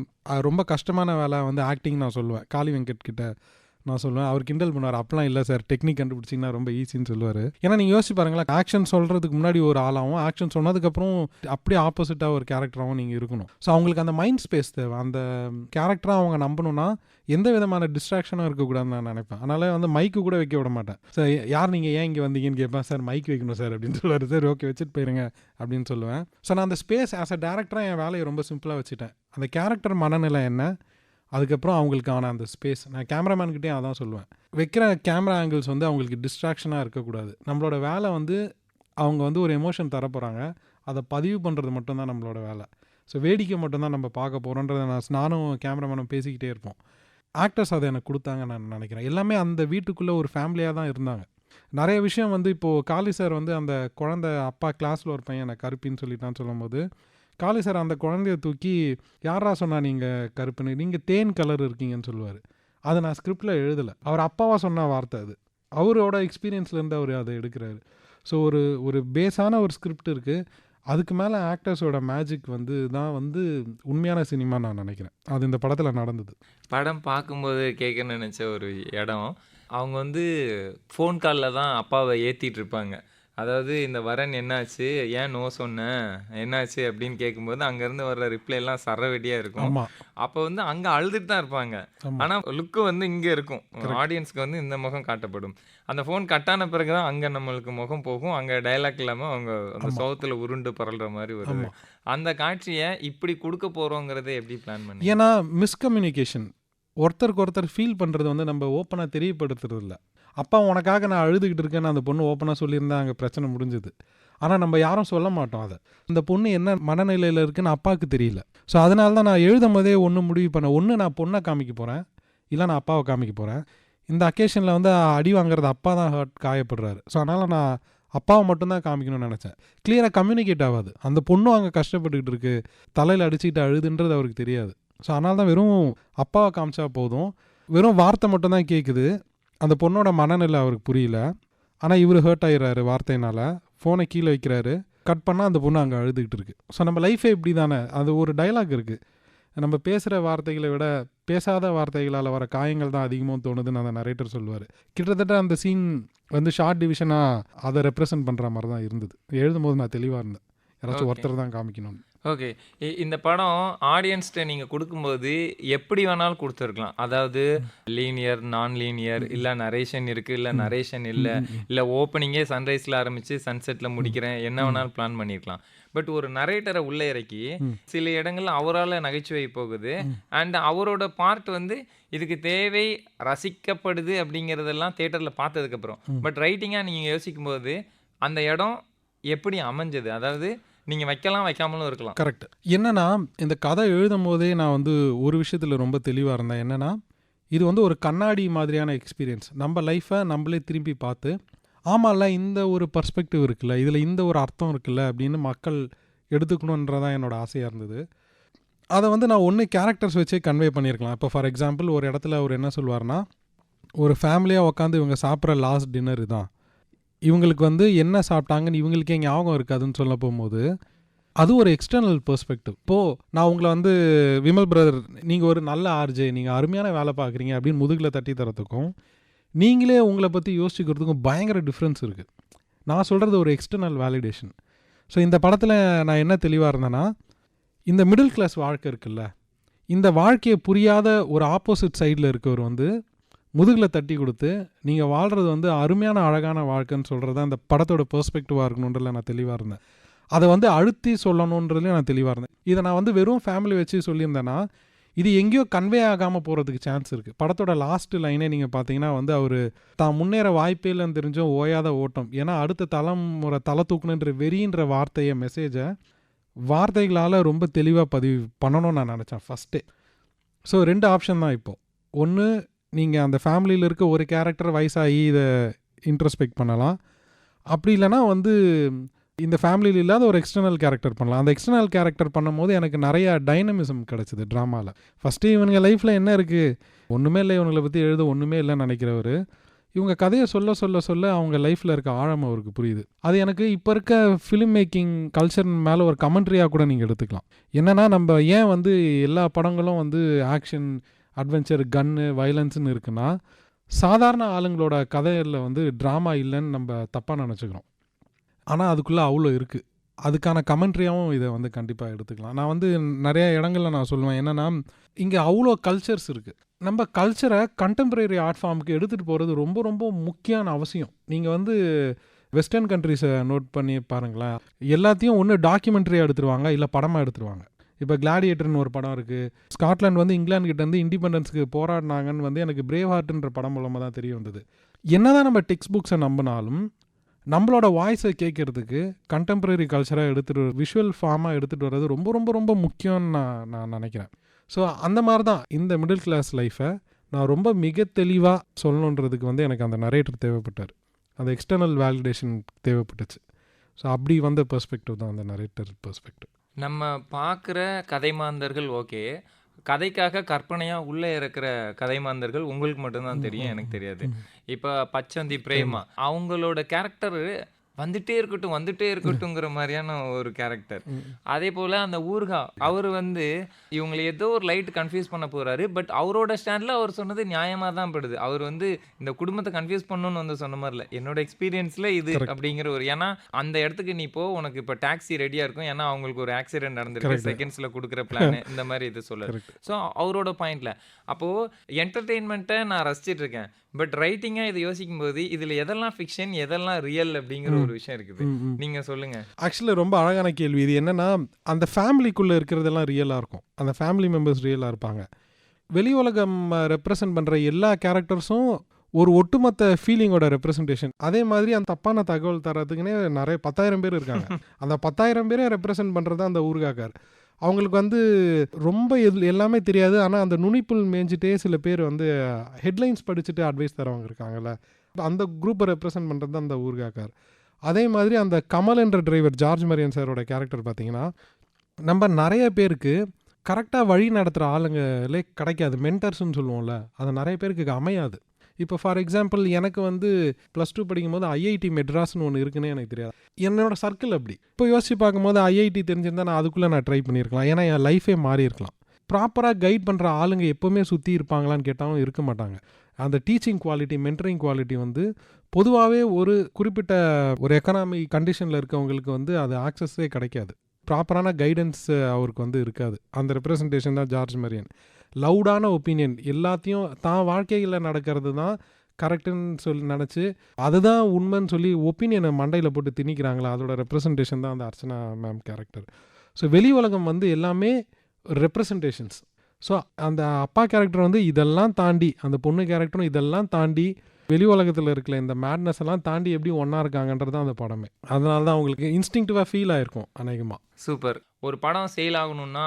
Speaker 2: ரொம்ப கஷ்டமான வேலை வந்து ஆக்டிங் நான் சொல்லுவேன். காளி வெங்கட் கிட்ட நான் சொல்லுவேன். அவர் கிண்டல் பண்ணுவார், அப்பெல்லாம் இல்லை சார், டெக்னிக் கண்டுபிடிச்சிங்கன்னா ரொம்ப ஈஸின்னு சொல்லுவார். ஏன்னா நீங்கள் யோசிச்சு பாருங்களேன், ஆக்ஷன் சொல்கிறதுக்கு முன்னாடி ஒரு ஆளாகவும் ஆக்ஷன் சொன்னதுக்கப்புறம் அப்படியே ஆப்போசிட்டாக ஒரு கேரக்டராகவும் நீங்கள் இருக்கணும். ஸோ அவங்களுக்கு அந்த மைண்ட் ஸ்பேஸ் தேவை. அந்த கேரக்டராக அவங்க நம்பணும்னா எந்த விதமான டிஸ்ட்ராக்ஷனும் இருக்கக்கூடாதுன்னு நான் நினைப்பேன். அதனால் வந்து மைக்கு கூட வைக்க விட மாட்டேன். சார் யார் நீங்கள் ஏன் இங்கே வந்தீங்கன்னு கேட்பேன். சார் மைக் வைக்கணும் சார் அப்படின்னு சொல்லுவார். சார் ஓகே வச்சுட்டு போயிருங்க அப்படின்னு சொல்லுவேன். ஸோ நான் அந்த ஸ்பேஸ் ஆஸ் அ டேரக்டராக என் வேலையை ரொம்ப சிம்பிளாக வச்சுட்டேன். அந்த கேரக்டர் மனநிலை என்ன, அதுக்கப்புறம் அவங்களுக்கான அந்த ஸ்பேஸ். நான் கேமராமேன்கிட்டே அதான் சொல்லுவேன், வைக்கிற கேமரா ஆங்கிள்ஸ் வந்து அவங்களுக்கு டிஸ்ட்ராக்ஷனாக இருக்கக்கூடாது. நம்மளோட வேலை வந்து அவங்க வந்து ஒரு எமோஷன் தரப்போகிறாங்க, அதை பதிவு பண்ணுறது மட்டும்தான் நம்மளோட வேலை. ஸோ வேடிக்கை மட்டும்தான் நம்ம பார்க்க போகிறோன்றதை நானும் கேமராமேனும் பேசிக்கிட்டே இருப்போம். ஆக்டர்ஸ் அதை எனக்கு கொடுத்தாங்க நான் நினைக்கிறேன். எல்லாமே அந்த வீட்டுக்குள்ளே ஒரு ஃபேமிலியாக தான் இருந்தாங்க. நிறைய விஷயம் வந்து இப்போது காளி சார் வந்து அந்த குழந்தை அப்பா கிளாஸில் ஒரு பையன் எனக்கு கருப்பின்னு சொல்லிட்டான்னு சொல்லும்போது, காளி சார் அந்த குழந்தைய தூக்கி யாரா சொன்னால் நீங்கள் கருப்புன்னு, நீங்கள் தேன் கலர் இருக்கீங்கன்னு சொல்லுவார். அதை நான் ஸ்கிரிப்டில் எழுதலை, அவர் அப்பாவாக சொன்ன வார்த்தை அது. அவரோட எக்ஸ்பீரியன்ஸ்லேருந்து அவர் அதை எடுக்கிறாரு. ஸோ ஒரு பேஸான ஒரு ஸ்கிரிப்ட் இருக்குது, அதுக்கு மேலே ஆக்டர்ஸோட மேஜிக் வந்து தான் வந்து உண்மையான சினிமா நான் நினைக்கிறேன். அது இந்த படத்தில் நடந்தது.
Speaker 1: படம் பார்க்கும்போது கேட்க நினச்ச ஒரு இடம், அவங்க வந்து ஃபோன் காலில் தான் அப்பாவை ஏற்றிட்டு இருப்பாங்க. அதாவது இந்த வரன் என்னாச்சு, ஏன் நோ சொன்ன, என்னாச்சு அப்படின்னு கேட்கும்போது அங்கேருந்து வர்ற ரிப்ளை எல்லாம் சரவெடியாக இருக்கும்.
Speaker 2: ஆமா,
Speaker 1: அப்போ வந்து அங்கே அழுதுட்டு தான் இருப்பாங்க.
Speaker 2: ஆமா.
Speaker 1: ஆனால் லுக்கு வந்து இங்கே இருக்கும். ஆடியன்ஸ்க்கு வந்து இந்த முகம் காட்டப்படும். அந்த ஃபோன் கட்டான பிறகு தான் அங்கே நம்மளுக்கு முகம் போகும். அங்கே டயலாக் இல்லாமல் அவங்க அந்த
Speaker 2: ஆமா,
Speaker 1: சோகத்தில் உருண்டு பரல்ற மாதிரி வருது.
Speaker 2: ஆமா.
Speaker 1: அந்த காட்சியை இப்படி கொடுக்க போகிறோங்கிறத எப்படி பிளான் பண்ணீங்க?
Speaker 2: ஏன்னா மிஸ்கம்யூனிகேஷன். ஒருத்தருக்கு ஒருத்தர் ஃபீல் பண்ணுறது வந்து நம்ம ஓப்பனாக தெரியப்படுத்துறது இல்ல. அப்பா உனக்காக நான் அழுதுகிட்டு இருக்கேன்னு அந்த பொண்ணு ஓப்பனாக சொல்லியிருந்தா அங்கே பிரச்சனை முடிஞ்சுது. ஆனால் நம்ம யாரும் சொல்ல மாட்டோம் அதை. இந்த பொண்ணு என்ன மனநிலையில் இருக்குன்னு அப்பாவுக்கு தெரியல. ஸோ அதனால தான் நான் எழுதும் போதே ஒன்று முடிவு பண்ணேன். ஒன்று நான் பொண்ணை காமிக்க போகிறேன், இல்லை நான் அப்பாவை காமிக்க போகிறேன். இந்த அக்கேஷனில் வந்து அடி வாங்குறது அப்பா தான் காயப்படுறாரு. ஸோ அதனால் நான் அப்பாவை மட்டும்தான் காமிக்கணும்னு நினச்சேன். கிளியராக கம்யூனிகேட் ஆகாது. அந்த பொண்ணும் அங்கே கஷ்டப்பட்டுக்கிட்டு இருக்கு, தலையில் அடிச்சுக்கிட்டு அழுதுன்றது அவருக்கு தெரியாது. ஸோ அதனால தான் வெறும் அப்பாவை காமிச்சா போதும். வெறும் வார்த்தை மட்டும்தான் கேட்குது. அந்த பொண்ணோட மனநிலை அவருக்கு புரியல. ஆனால் இவர் ஹர்ட் ஆகிடுறாரு வார்த்தையினால். ஃபோனை கீழே வைக்கிறாரு. கட் பண்ணால் அந்த பொண்ணு அங்கே அழுதுகிட்டு இருக்கு. ஸோ நம்ம லைஃபே இப்படி தானே. அது ஒரு டயலாக் இருக்குது. நம்ம பேசுகிற வார்த்தைகளை விட பேசாத வார்த்தைகளால் வர காயங்கள் தான் அதிகமாக தோணுதுன்னு அந்த நரேட்டர் சொல்லுவார். கிட்டத்தட்ட அந்த சீன் வந்து ஷார்ட் டிவிஷனாக அதை ரெப்ரசன்ட் பண்ணுற மாதிரி தான் இருந்தது. எழுதும் போது நான் தெளிவாக இருந்தேன், யாராச்சும் ஒருத்தர் தான் காமிக்கணும்னு.
Speaker 1: ஓகே. இந்த படம் ஆடியன்ஸ்கிட்ட நீங்கள் கொடுக்கும்போது எப்படி வேணாலும் கொடுத்துருக்கலாம். அதாவது லீனியர், நான் லீனியர், இல்லை நரேஷன் இருக்குது, இல்லை நரேஷன் இல்லை, இல்லை ஓப்பனிங்கே சன்ரைஸில் ஆரம்பித்து சன்செட்டில் முடிக்கிறேன், என்ன வேணாலும் பிளான் பண்ணியிருக்கலாம். பட் ஒரு நரேட்டரை உள்ளே இறக்கி சில இடங்கள்ல அவரால் நகைச்சுவை போகுது. அண்ட் அவரோட பார்ட் வந்து இதுக்கு தேவை, ரசிக்கப்படுது அப்படிங்கிறதெல்லாம் தேட்டரில் பார்த்ததுக்கப்புறம். பட் ரைட்டிங்காக நீங்கள் யோசிக்கும்போது அந்த இடம் எப்படி அமைஞ்சது? அதாவது நீங்கள் வைக்கலாம், வைக்காமலும் இருக்கலாம்.
Speaker 2: கரெக்ட். என்னன்னா இந்த கதை எழுதும் போதே நான் வந்து ஒரு விஷயத்தில் ரொம்ப தெளிவாக இருந்தேன். என்னன்னா இது வந்து ஒரு கண்ணாடி மாதிரியான எக்ஸ்பீரியன்ஸ். நம்ம லைஃப்பை நம்மளே திரும்பி பார்த்து, ஆமாம்ல இந்த ஒரு பர்ஸ்பெக்டிவ் இருக்குல்ல, இதில் இந்த ஒரு அர்த்தம் இருக்குல்ல அப்படின்னு மக்கள் எடுத்துக்கணுன்றதான் என்னோட ஆசையாக இருந்தது. அதை வந்து நான் ஒன்று கேரக்டர்ஸ் வச்சே கன்வே பண்ணியிருக்கலாம். இப்போ ஃபார் எக்ஸாம்பிள் ஒரு இடத்துல அவர் என்ன சொல்வார்னா, ஒரு ஃபேமிலியாக உட்காந்து இவங்க சாப்பிட்ற லாஸ்ட் டின்னர் இதுதான், இவங்களுக்கு வந்து என்ன சாப்பிட்டாங்கன்னு இவங்களுக்கே ஞாபகம் இருக்காதுன்னு சொல்ல போகும்போது அது ஒரு எக்ஸ்டர்னல் பெர்ஸ்பெக்டிவ். இப்போது நான் உங்களை வந்து விமல் பிரதர் நீங்கள் ஒரு நல்ல ஆர்ஜே, நீங்கள் அருமையான வேலை பார்க்குறீங்க அப்படின்னு முதுகில் தட்டி தரத்துக்கும் நீங்களே உங்களை பற்றி யோசிச்சுக்கிறதுக்கும் பயங்கர டிஃப்ரென்ஸ் இருக்குது. நான் சொல்கிறது ஒரு எக்ஸ்டர்னல் வேலிடேஷன். ஸோ இந்த படத்தில் நான் என்ன தெளிவாக இருந்தேன்னா, இந்த மிடில் கிளாஸ் வாழ்க்கை இருக்குல்ல, இந்த வாழ்க்கையை புரியாத ஒரு ஆப்போசிட் சைடில் இருக்கவர் வந்து முதுகில் தட்டி கொடுத்து நீங்கள் வாழ்கிறது வந்து அருமையான அழகான வாழ்க்கைன்னு சொல்கிறது அந்த படத்தோட பெர்ஸ்பெக்டிவாக இருக்கணுன்றதில் நான் தெளிவாக இருந்தேன். அதை வந்து அழுத்தி சொல்லணுன்றதுலேயும் நான் தெளிவாக இருந்தேன். இதை நான் வந்து வெறும் ஃபேமிலி வச்சு சொல்லியிருந்தேன்னா இது எங்கேயோ கன்வே ஆகாமல் போகிறதுக்கு சான்ஸ் இருக்குது. படத்தோட லாஸ்ட் லைனே நீங்கள் பார்த்தீங்கன்னா வந்து அவர் தான் முன்னேற வாய்ப்பே இல்லைன்னு தெரிஞ்சும் ஓயாத ஓட்டம், ஏன்னா அடுத்த தலைமுறை தலை தூக்கணுன்ற வெறின்ற வார்த்தையை மெசேஜை வார்த்தைகளால் ரொம்ப தெளிவாக பதிவு பண்ணணும்னு நான் நினச்சேன் ஃபஸ்ட்டே. ஸோ 2 ஆப்ஷன் தான் இப்போது. ஒன்று, நீங்கள் அந்த ஃபேமிலியில் இருக்க ஒரு கேரக்டர் வயசாகி இதை இன்ட்ரோஸ்பெக்ட் பண்ணலாம். அப்படி இல்லைனா வந்து இந்த ஃபேமிலியில் இல்லாத ஒரு எக்ஸ்டர்னல் கேரக்டர் பண்ணலாம். அந்த எக்ஸ்டர்னல் கேரக்டர் பண்ணும்போது எனக்கு நிறையா டைனமிசம் கிடச்சிது ட்ராமாவில். ஃபஸ்ட்டு இவங்க லைஃப்பில் என்ன இருக்குது, ஒன்றுமே இல்லை, இவங்களை பற்றி எழுத ஒன்றுமே இல்லைன்னு நினைக்கிறவர் இவங்க கதையை சொல்ல சொல்ல சொல்ல அவங்க லைஃப்பில் இருக்க ஆழம் அவருக்கு புரியுது. அது எனக்கு இப்போ இருக்க ஃபிலிம் மேக்கிங் கல்ச்சர் மேலே ஒரு கமெண்ட்ரியாக கூட நீங்கள் எடுத்துக்கலாம். என்னென்னா நம்ம ஏன் வந்து எல்லா படங்களும் வந்து ஆக்ஷன், அட்வென்ச்சர், கன்னு, வயலன்ஸ்னு இருக்குன்னா சாதாரண ஆளுங்களோட கதையில் வந்து ட்ராமா இல்லைன்னு நம்ம தப்பாக நினச்சிக்கிறோம். ஆனால் அதுக்குள்ளே அவ்வளோ இருக்குது. அதுக்கான கமெண்ட்ரியாகவும் இதை வந்து கண்டிப்பாக எடுத்துக்கலாம். நான் வந்து நிறைய இடங்களில் நான் சொல்லுவேன் என்னென்னா, இங்கே அவ்வளோ கல்ச்சர்ஸ் இருக்குது. நம்ம கல்ச்சரை கண்டெம்பரரி ஆர்ட் ஃபார்முக்கு எடுத்துகிட்டு போகிறது ரொம்ப ரொம்ப முக்கியமான அவசியம். நீங்கள் வந்து வெஸ்டர்ன் கண்ட்ரிஸை நோட் பண்ணி பாருங்களேன், எல்லாத்தையும் ஒன்று டாக்குமெண்ட்ரியாக எடுத்துருவாங்க, இல்லை படமாக எடுத்துருவாங்க. இப்போ கிளாடியேட்டர்னு ஒரு படம் இருக்குது. ஸ்காட்லாந்து வந்து இங்கிலாந்துக்கிட்டேருந்து இண்டிபெண்டன்ஸுக்கு போராடினாங்கன்னு வந்து எனக்கு பிரேவ் ஹார்ட்ன்ற படம் மூலமாக தான் தெரிய வந்தது. என்ன தான் நம்ம டெக்ஸ்ட் புக்ஸை நம்பினாலும் நம்மளோட வாய்ஸை கேட்குறதுக்கு கண்டெம்பரரி கல்ச்சராக எடுத்துகிட்டு விஷுவல் ஃபார்மாக எடுத்துகிட்டு வர்றது ரொம்ப ரொம்ப ரொம்ப முக்கியம்னு நான் நினைக்கிறேன். ஸோ அந்த மாதிரி தான் இந்த மிடில் கிளாஸ் லைஃப்பை நான் ரொம்ப மிக தெளிவாக சொல்லணுன்றதுக்கு வந்து எனக்கு அந்த நரேட்டர் தேவைப்பட்டார், அந்த எக்ஸ்டர்னல் வேலிடேஷன் தேவைப்பட்டுச்சு. ஸோ அப்படி வந்த பெர்ஸ்பெக்டிவ் தான் அந்த நரேட்டர் பெர்ஸ்பெக்டிவ்.
Speaker 1: நம்ம பார்க்குற கதைமாந்தர்கள் ஓகே, கதைக்காக கற்பனையாக உள்ளே இருக்கிற கதைமாந்தர்கள் உங்களுக்கு மட்டும்தான் தெரியும், எனக்கு தெரியாது. இப்போ பச்சந்தி பிரேமா அவங்களோட கேரக்டர் வந்துட்டே இருக்கட்டும் வந்துட்டே இருக்கட்டும்ங்கிற மாதிரியான ஒரு கேரக்டர்.
Speaker 2: ம்.
Speaker 1: அதே போல அந்த ஊர்கா அவர் வந்து இவங்களை ஏதோ ஒரு லைட் கன்ஃபியூஸ் பண்ண போறாரு. பட் அவரோட ஸ்டாண்ட்ல அவர் சொன்னது நியாயமா தான் படுது. அவர் வந்து இந்த குடும்பத்தை கன்ஃபியூஸ் பண்ணணும்னு வந்து சொன்ன மாதிரி இல்ல. என்னோட எக்ஸ்பீரியன்ஸ்ல இது
Speaker 2: கரெக்ட்.
Speaker 1: அப்படிங்கிற ஒரு ஏன்னா அந்த இடத்துக்கு நீ போ உனக்கு இப்போ டாக்ஸி ரெடியா இருக்கும். ஏன்னா அவங்களுக்கு ஒரு ஆக்சிடென்ட் நடந்திருக்கு.
Speaker 2: கரெக்ட்.
Speaker 1: செகண்ட்ஸ்ல கொடுக்குற பிளான் இந்த மாதிரி இது சொல்லு.
Speaker 2: கரெக்ட்.
Speaker 1: ஸோ அவரோட பாயிண்ட்ல அப்போ என்டர்டெயின்மெண்ட்டை நான் ரசிச்சிட்டு இருக்கேன். பட் ரைட்டிங்கா இதை யோசிக்கும் போது இதுல எதெல்லாம் ஃபிக்ஷன் எதெல்லாம் ரியல் அப்படிங்கிற ஒரு விஷயம் இருக்குது.
Speaker 2: ம், ம்.
Speaker 1: நீங்க சொல்லுங்க.
Speaker 2: ஆக்சுவலி ரொம்ப அழகான கேள்வி இது. என்னன்னா அந்த ஃபேமிலிக்குள்ளே இருக்கிறதெல்லாம் ரியலாக இருக்கும். அந்த ஃபேமிலி மெம்பர்ஸ் ரியலாக இருப்பாங்க. வெளி உலகம் ரெப்ரசன்ட் பண்ணுற எல்லா கேரக்டர்ஸும் ஒரு ஒட்டுமொத்த ஃபீலிங்கோட ரெப்ரசன்டேஷன். அதே மாதிரி அந்த தப்பான தகவல் தரத்துக்குன்னே நிறைய 10,000 பேர் இருக்காங்க. அந்த 10,000 பேரை ரெப்ரசன்ட் பண்ணுறது தான் அந்த ஊர்காக்கார். அவங்களுக்கு வந்து ரொம்ப எல்லாமே தெரியாது. ஆனால் அந்த நுனிப்புல் மேய்ஞ்சிட்டே சில பேர் வந்து ஹெட்லைன்ஸ் படிச்சுட்டு அட்வைஸ் தரவங்க இருக்காங்கல்ல, அந்த குரூப்பை ரெப்ரசன்ட் பண்ணுறது தான் அந்த ஊர்காக்கார். அதே மாதிரி அந்த கமல் என்ற டிரைவர் ஜார்ஜ் மரியன் சாரோட கேரக்டர் பார்த்தீங்கன்னா, நம்ம நிறைய பேருக்கு கரெக்டாக வழி நடத்துகிற ஆளுங்களே கிடைக்காது. மென்டர்ஸ்ன்னு சொல்லுவோம்ல, அது நிறைய பேருக்கு அமையாது. இப்போ ஃபார் எக்ஸாம்பிள் எனக்கு வந்து +2 படிக்கும்போது ஐஐடி மெட்ராஸ்னு ஒன்று இருக்குன்னே எனக்கு தெரியாது. என்னோட சர்க்கிள் அப்படி. இப்போ யோசிச்சு பார்க்கும்போது ஐஐடி தெரிஞ்சிருந்தா நான் அதுக்குள்ளே நான் ட்ரை பண்ணியிருக்கலாம். ஏன்னா என் லைஃபே மாறி இருக்கலாம். ப்ராப்பராக கைட் பண்ணுற ஆளுங்க எப்போவுமே சுற்றி இருப்பாங்களான்னு கேட்டாலும் இருக்க மாட்டாங்க. அந்த டீச்சிங் குவாலிட்டி, மென்டரிங் குவாலிட்டி வந்து பொதுவாகவே ஒரு குறிப்பிட்ட ஒரு எக்கனாமி கண்டிஷனில் இருக்கவங்களுக்கு வந்து அது ஆக்சஸே கிடைக்காது. ப்ராப்பரான கைடன்ஸ் அவருக்கு வந்து இருக்காது. அந்த ரெப்ரசன்டேஷன் தான் ஜார்ஜ் மரியன். லவுடான ஒப்பீனியன், எல்லாத்தையும் தான் வாழ்க்கையில் நடக்கிறது தான் கரெக்டுன்னு சொல்லி நினச்சி அதுதான் உண்மைன்னு சொல்லி ஒப்பீனியனை மண்டையில் போட்டு திணிக்கிறாங்களா, அதோட ரெப்ரசன்டேஷன் தான் அந்த அர்ச்சனா மேம் கேரக்டர். ஸோ வெளி உலகம் வந்து எல்லாமே ரெப்ரசன்டேஷன்ஸ். ஸோ அந்த அப்பா கேரக்டர் வந்து இதெல்லாம் தாண்டி, அந்த பொண்ணு கேரக்டரும் இதெல்லாம் தாண்டி வெளி உலகத்தில் இருக்கிற இந்த மேட்னஸ் எல்லாம் தாண்டி எப்படி ஒன்றா இருக்காங்கன்றது தான் அந்த படமே. அதனால தான் அவங்களுக்கு இன்ஸ்டிங்டிவாக ஃபீல் ஆயிருக்கும் அநேகமாக.
Speaker 1: சூப்பர். ஒரு படம் சேல் ஆகணும்னா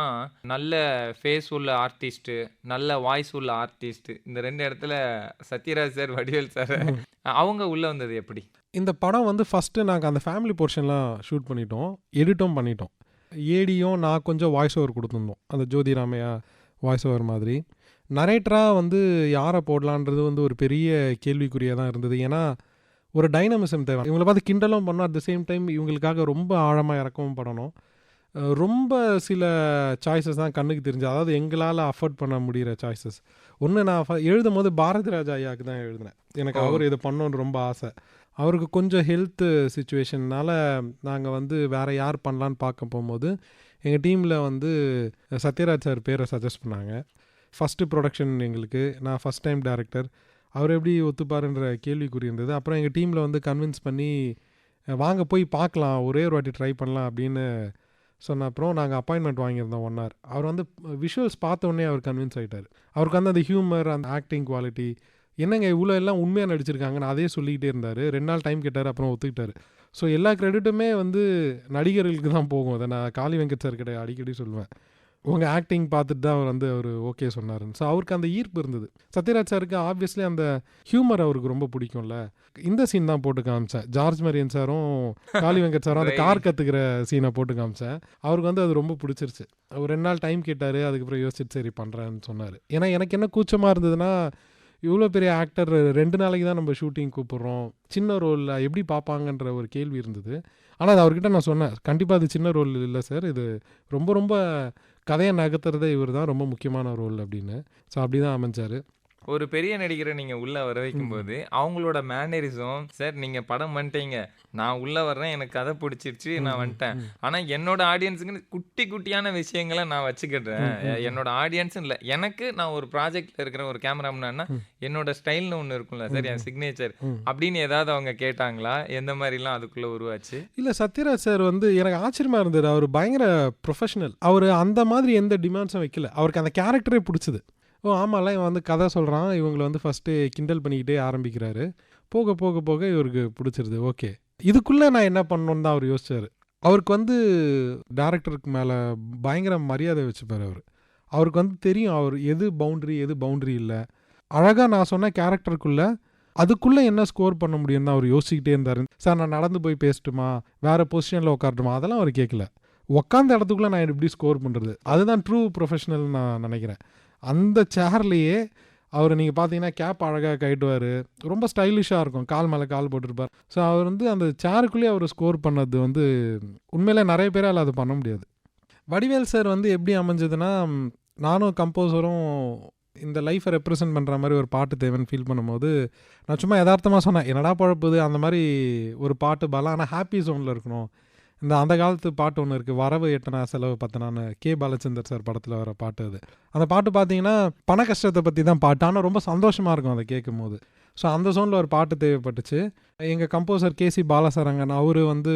Speaker 1: நல்ல ஃபேஸ் உள்ள ஆர்டிஸ்ட்டு, நல்ல வாய்ஸ் உள்ள ஆர்டிஸ்ட்டு, இந்த 2 இடத்துல சத்யராஜ் சார், வடிவேல் சார் அவங்க உள்ளே வந்தது எப்படி?
Speaker 2: இந்த படம் வந்து ஃபஸ்ட்டு நாங்கள் அந்த ஃபேமிலி போர்ஷன்லாம் ஷூட் பண்ணிட்டோம், எடிட்டும் பண்ணிட்டோம். ஏடியும் நான் கொஞ்சம் வாய்ஸ் ஓவர் கொடுத்துருந்தோம், அந்த ஜோதி ராமையா வாய்ஸ் ஓவர் மாதிரி. நரேட்டராக வந்து யாரை போடலான்றது வந்து ஒரு பெரிய கேள்விக்குறியாக தான் இருந்தது. ஏன்னா ஒரு டைனமிசம் தேவை. இவங்களை பார்த்து கிண்டலும் பண்ணணும், அட் த சேம் டைம் இவங்களுக்காக ரொம்ப ஆழமாக இறக்கவும் படணும். ரொம்ப சில சாய்ஸஸ் தான் கண்ணுக்கு தெரிஞ்சு, அதாவது எங்களால் அஃபோர்ட் பண்ண முடிகிற சாய்ஸஸ். ஒன்று நான் எழுதும் போது பாரதி ராஜா ஐயாவுக்கு தான் எழுதினேன். எனக்கு அவர் இதை பண்ணணுன்னு ரொம்ப ஆசை. அவருக்கு கொஞ்சம் ஹெல்த்து சிச்சுவேஷன்னால் நாங்கள் வந்து வேறு யார் பண்ணலான்னு பார்க்க போகும்போது எங்கள் டீமில் வந்து சத்யராஜ் சார் பேரை சஜஸ்ட் பண்ணாங்க. ஃபஸ்ட்டு ப்ரொடக்ஷன் எங்களுக்கு, நான் ஃபஸ்ட் டைம் டைரக்டர், அவர் எப்படி ஒத்துப்பாருன்ற கேள்விக்குறி இருந்தது. அப்புறம் எங்கள் டீமில் வந்து கன்வின்ஸ் பண்ணி வாங்க போய் பார்க்கலாம், ஒரே ஒரு வாட்டி ட்ரை பண்ணலாம் அப்படின்னு சொன்ன அப்புறம் நாங்கள் அப்பாயின்மெண்ட் வாங்கியிருந்தோம் 1 hour. அவர் வந்து விஷுவல்ஸ் பார்த்த உடனே அவர் கன்வின்ஸ் ஆகிட்டார். அவருக்கு வந்து அந்த ஹியூமர், அந்த ஆக்டிங் குவாலிட்டி, என்னங்க இவ்வளோ எல்லாம் உண்மையாக நடிச்சிருக்காங்கன்னு அதே சொல்லிக்கிட்டே இருந்தார். 2 நாள் டைம் கேட்டார், அப்புறம் ஒத்துக்கிட்டார். ஸோ எல்லா கிரெடிட்டுமே வந்து நடிகர்களுக்கு தான் போகும். அதை நான் காளி வெங்கட் சார் கிட்ட அடிக்கடி சொல்லுவேன். உங்கள் ஆக்டிங் பார்த்துட்டு தான் அவர் வந்து ஓகே சொன்னாருன்னு. ஸோ அவருக்கு அந்த ஈர்ப்பு இருந்தது. சத்யராஜ் சாருக்கு ஆப்வியஸ்லி அந்த ஹியூமர் அவருக்கு ரொம்ப பிடிக்கும்ல. இந்த சீன் தான் போட்டு காமிச்சேன். ஜார்ஜ் மரியன் சாரும் காளி வெங்கட் சாரும் அந்த கார் கற்றுக்கிற சீனை போட்டு காமிச்சேன். அவருக்கு வந்து அது ரொம்ப பிடிச்சிருச்சு. அவர் 2 நாள் டைம் கேட்டார், அதுக்கப்புறம் யோசிச்சுட்டு சரி பண்ணுறேன்னு சொன்னார். ஏன்னா எனக்கு என்ன கூச்சமாக இருந்ததுன்னா, இவ்வளோ பெரிய ஆக்டர் 2 நாளைக்கு தான் நம்ம ஷூட்டிங் கூப்பிட்றோம், சின்ன ரோலில் எப்படி பார்ப்பாங்கன்ற ஒரு கேள்வி இருந்தது. ஆனால் அது அவர்கிட்ட நான் சொன்னேன், கண்டிப்பாக அது சின்ன ரோல் இல்லை சார், இது ரொம்ப ரொம்ப கதையை நகர்த்துறதே இவர் தான் ரொம்ப முக்கியமான ரோல் அப்படின்னு. ஸோ அப்படி தான் அமைஞ்சார்.
Speaker 1: ஒரு பெரிய நடிகரை நீங்கள் உள்ளே வர வைக்கும்போது அவங்களோட மேனரிசம், சார் நீங்கள் படம் பண்ணிட்டீங்க, நான் உள்ளே வர்றேன், எனக்கு கதை பிடிச்சிருச்சு, நான் வந்துட்டேன், ஆனால் என்னோட ஆடியன்ஸுக்கு குட்டி குட்டியான விஷயங்களை நான் வச்சுக்கிட்டேன். என்னோட ஆடியன்ஸ் இல்லை, எனக்கு நான் ஒரு ப்ராஜெக்டில் இருக்கிற ஒரு கேமராமேன்னா என்னோட ஸ்டைல்னு ஒன்று இருக்கும்ல சார், என் சிக்னேச்சர் அப்படின்னு ஏதாவது அவங்க கேட்டாங்களா? எந்த மாதிரிலாம் அதுக்குள்ளே உருவாச்சு?
Speaker 2: இல்லை, சத்யராஜ் சார் வந்து எனக்கு ஆச்சரியமாக இருந்தது. அவர் பயங்கர ப்ரொஃபஷனல். அவர் அந்த மாதிரி எந்த டிமாண்ட்ஸும் வைக்கல. அவருக்கு அந்த கேரக்டரே பிடிச்சது. ஓ ஆமாம்ல, இவன் வந்து கதை சொல்கிறான், இவங்களை வந்து ஃபஸ்ட்டு கிண்டல் பண்ணிக்கிட்டே ஆரம்பிக்கிறாரு, போக போக போக இவருக்கு பிடிச்சிருது. ஓகே, இதுக்குள்ளே நான் என்ன பண்ணணுன்னு தான் அவர் யோசிச்சார். அவருக்கு வந்து டேரக்டருக்கு மேலே பயங்கர மரியாதை வச்சுப்பார். அவருக்கு வந்து தெரியும் அவர் எது பவுண்ட்ரி இல்லை. அழகாக நான் சொன்ன கேரக்டருக்குள்ளே அதுக்குள்ளே என்ன ஸ்கோர் பண்ண முடியும்னு தான் அவர் யோசிச்சுக்கிட்டே இருந்தார். சார் நான் நடந்து போய் பேசட்டுமா, வேறு பொசிஷனில் உட்காரட்டுமா, அதெல்லாம் அவர் கேட்கல. உட்காந்த இடத்துக்குள்ளே நான் எப்படி ஸ்கோர் பண்ணுறது, அதுதான் ட்ரூ ப்ரொஃபஷனல் நான் நினைக்கிறேன். அந்த சேர்லேயே அவர் நீங்கள் பார்த்தீங்கன்னா கேப் அழகாக கட்டுவார், ரொம்ப ஸ்டைலிஷாக இருக்கும், கால் மேலே கால் போட்டிருப்பார். ஸோ அவர் வந்து அந்த சேருக்குள்ளேயே அவர் ஸ்கோர் பண்ணது வந்து உண்மையிலே நிறைய பேரால் அது பண்ண முடியாது. வடிவேல் சார் வந்து எப்படி அமைஞ்சதுன்னா, நானும் கம்போசரும் இந்த லைஃப்பை ரெப்ரசென்ட் பண்ணுற மாதிரி ஒரு பாட்டு தேவைன்னு ஃபீல் பண்ணும்போது, நான் சும்மா யதார்த்தமாக சொன்னேன், என்னடா பழப்புது அந்த மாதிரி ஒரு பாட்டு பாலாம், ஆனால் ஹாப்பி ஜோனில் இருக்கணும். அந்த காலத்து பாட்டு ஒன்று இருக்குது, வரவு எட்டனா செலவு பத்தனான்னு, கே பாலச்சந்தர் சார் படத்தில் வர பாட்டு அது. அந்த பாட்டு பார்த்தீங்கன்னா பண கஷ்டத்தை பற்றி தான் பாட்டு, ஆனால் ரொம்ப சந்தோஷமாக இருக்கும் அதை கேட்கும் போது. ஸோ அந்த ஜோனில் ஒரு பாட்டு தேவைப்பட்டுச்சு. எங்கள் கம்போசர் கேசி பாலசரங்கன் அவர் வந்து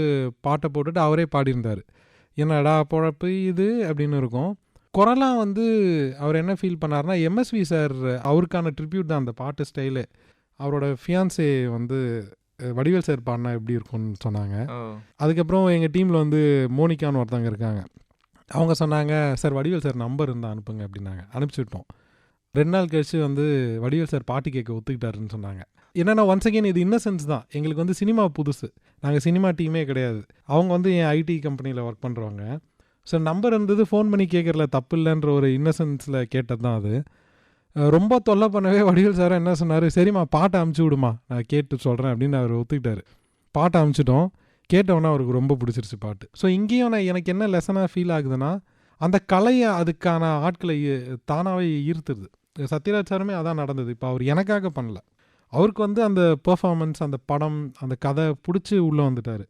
Speaker 2: பாட்டை போட்டுட்டு அவரே பாடியிருந்தார். என்னடா பொழப்பு இது அப்படின்னு இருக்கும். குரலாம் வந்து அவர் என்ன ஃபீல் பண்ணார்னா, எம்எஸ்வி சார் அவருக்கான ட்ரிபியூட் தான் அந்த பாட்டு ஸ்டைலு. அவரோட ஃபியான்சே வந்து வடிவேல் சார் பாடினா எப்படி இருக்கும்னு சொன்னாங்க. அதுக்கப்புறம் எங்கள் டீமில் வந்து மோனிகான்னு ஒருத்தவங்க இருக்காங்க. அவங்க சொன்னாங்க, சார் வடிவேல் சார் நம்பர் இருந்தால் அனுப்புங்க அப்படின்னாங்க. அனுப்பிச்சுட்டோம். 2 நாள் கழிச்சு வந்து வடிவேல் சார் பாட்டு கேட்க ஒத்துக்கிட்டாருன்னு சொன்னாங்க. என்னென்னா ஒன்ஸ் அகெயின் இது இன்னசென்ஸ் தான். எங்களுக்கு வந்து சினிமா புதுசு, நாங்கள் சினிமா டீமே கிடையாது. அவங்க வந்து என் ஐடி கம்பெனியில் ஒர்க் பண்ணுறவங்க. ஸோ நம்பர் இருந்தது, ஃபோன் பண்ணி கேட்குறல தப்பு இல்லைன்ற ஒரு இன்னசென்ஸில் கேட்டது தான் அது. ரொம்ப தொல்லை பண்ணவே வடிவேல் சார் என்ன சொன்னார், சரிம்மா பாட்டை அமுச்சு விடுமா, நான் கேட்டு சொல்கிறேன் அப்படின்னு அவர் ஒத்துக்கிட்டார். பாட்டை அமுச்சிட்டோம். கேட்டவொன்னே அவருக்கு ரொம்ப பிடிச்சிருச்சு பாட்டு. ஸோ இங்கேயும் எனக்கு என்ன லெசனாக ஃபீல் ஆகுதுன்னா, அந்த கலையை அதுக்கான ஆட்களை தானாகவே ஈர்த்துருது. சத்யராஜ் சாருமே அதான் நடந்தது. இப்போ அவர் எனக்காக பண்ணல, அவருக்கு வந்து அந்த பெர்ஃபார்மன்ஸ், அந்த படம், அந்த கதை பிடிச்சி உள்ளே வந்துட்டார்.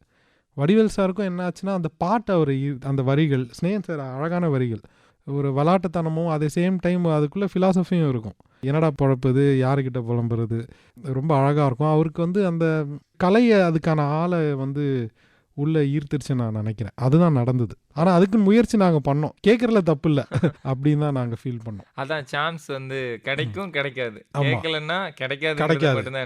Speaker 2: வடிவேல் சாருக்கும் என்ன ஆச்சுன்னா, அந்த பாட்டு அவர் அந்த வரிகள், ஸ்னேகன் சார் அழகான வரிகள், ஒரு விளாட்டுத்தனமும் அதே சேம் டைம் அதுக்குள்ளே ஃபிலாசபியும் இருக்கும். என்னடா பொழப்புது, யாருக்கிட்ட புலம்புறது, ரொம்ப அழகாக இருக்கும். அவருக்கு வந்து அந்த கலையை அதுக்கான ஆளை வந்து உள்ளே ஈர்த்துருச்சுன்னு நான் நினைக்கிறேன். அதுதான் நடந்தது. ஆனால் அதுக்கு முயற்சி நாங்கள் பண்ணோம், கேட்குறதுல தப்பு இல்லை அப்படின்னு தான் நாங்கள் ஃபீல் பண்ணோம்.
Speaker 1: அதான் சான்ஸ் வந்து கிடைக்கும் கிடைக்காது,
Speaker 2: ஆமா.
Speaker 1: கேட்கலன்னா கிடைக்காது.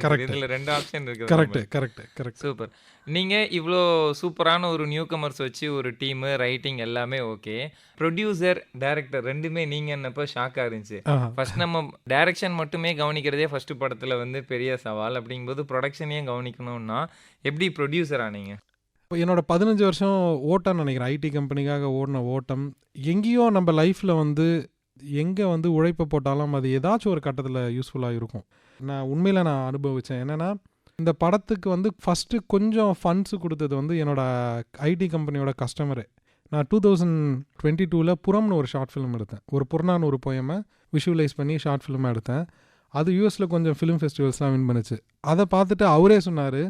Speaker 2: Correct.
Speaker 1: இதில் 2 ஆப்ஷன் இருக்குது.
Speaker 2: கரெக்ட்.
Speaker 1: சூப்பர். நீங்கள் இவ்வளோ சூப்பரான ஒரு நியூ கமர்ஸ் வச்சு ஒரு டீமு, ரைட்டிங் எல்லாமே ஓகே. ப்ரொடியூசர், டைரக்டர் ரெண்டுமே நீங்கள் என்னப்போ ஷாக்காக இருந்துச்சு. ஃபர்ஸ்ட் நம்ம டைரக்ஷன் மட்டுமே கவனிக்கிறதே ஃபர்ஸ்ட் படத்தில் வந்து பெரிய சவால். அப்படிங்கும்போது ப்ரொடக்ஷனையும் கவனிக்கணும்னா எப்படி ப்ரொடியூசர் ஆனீங்க?
Speaker 2: என்னோட 15 வருஷம் ஓட்டம்னு நினைக்கிறேன். ஐடி கம்பெனிக்காக ஓடின ஓட்டம், எங்கேயோ நம்ம லைஃப்பில் வந்து எங்கே வந்து உழைப்பை போட்டாலும் அது ஏதாச்சும் ஒரு கட்டத்தில் யூஸ்ஃபுல்லாக இருக்கும். உண்மையில் நான் அனுபவித்தேன். என்னென்னா, இந்த படத்துக்கு வந்து ஃபஸ்ட்டு கொஞ்சம் ஃபண்ட்ஸு கொடுத்தது வந்து என்னோட ஐடி கம்பெனியோட கஸ்டமரு. நான் 2022 புறம்னு ஒரு ஷார்ட் ஃபிலிம் எடுத்தேன். ஒரு புறநானூறு போயமை விஷுவலைஸ் பண்ணி ஷார்ட் ஃபிலிமாக எடுத்தேன். அது யூஎஸில் கொஞ்சம் ஃபிலிம் ஃபெஸ்டிவல்ஸ்லாம் வின் பண்ணுச்சு. அதை பார்த்துட்டு அவரே சொன்னார்,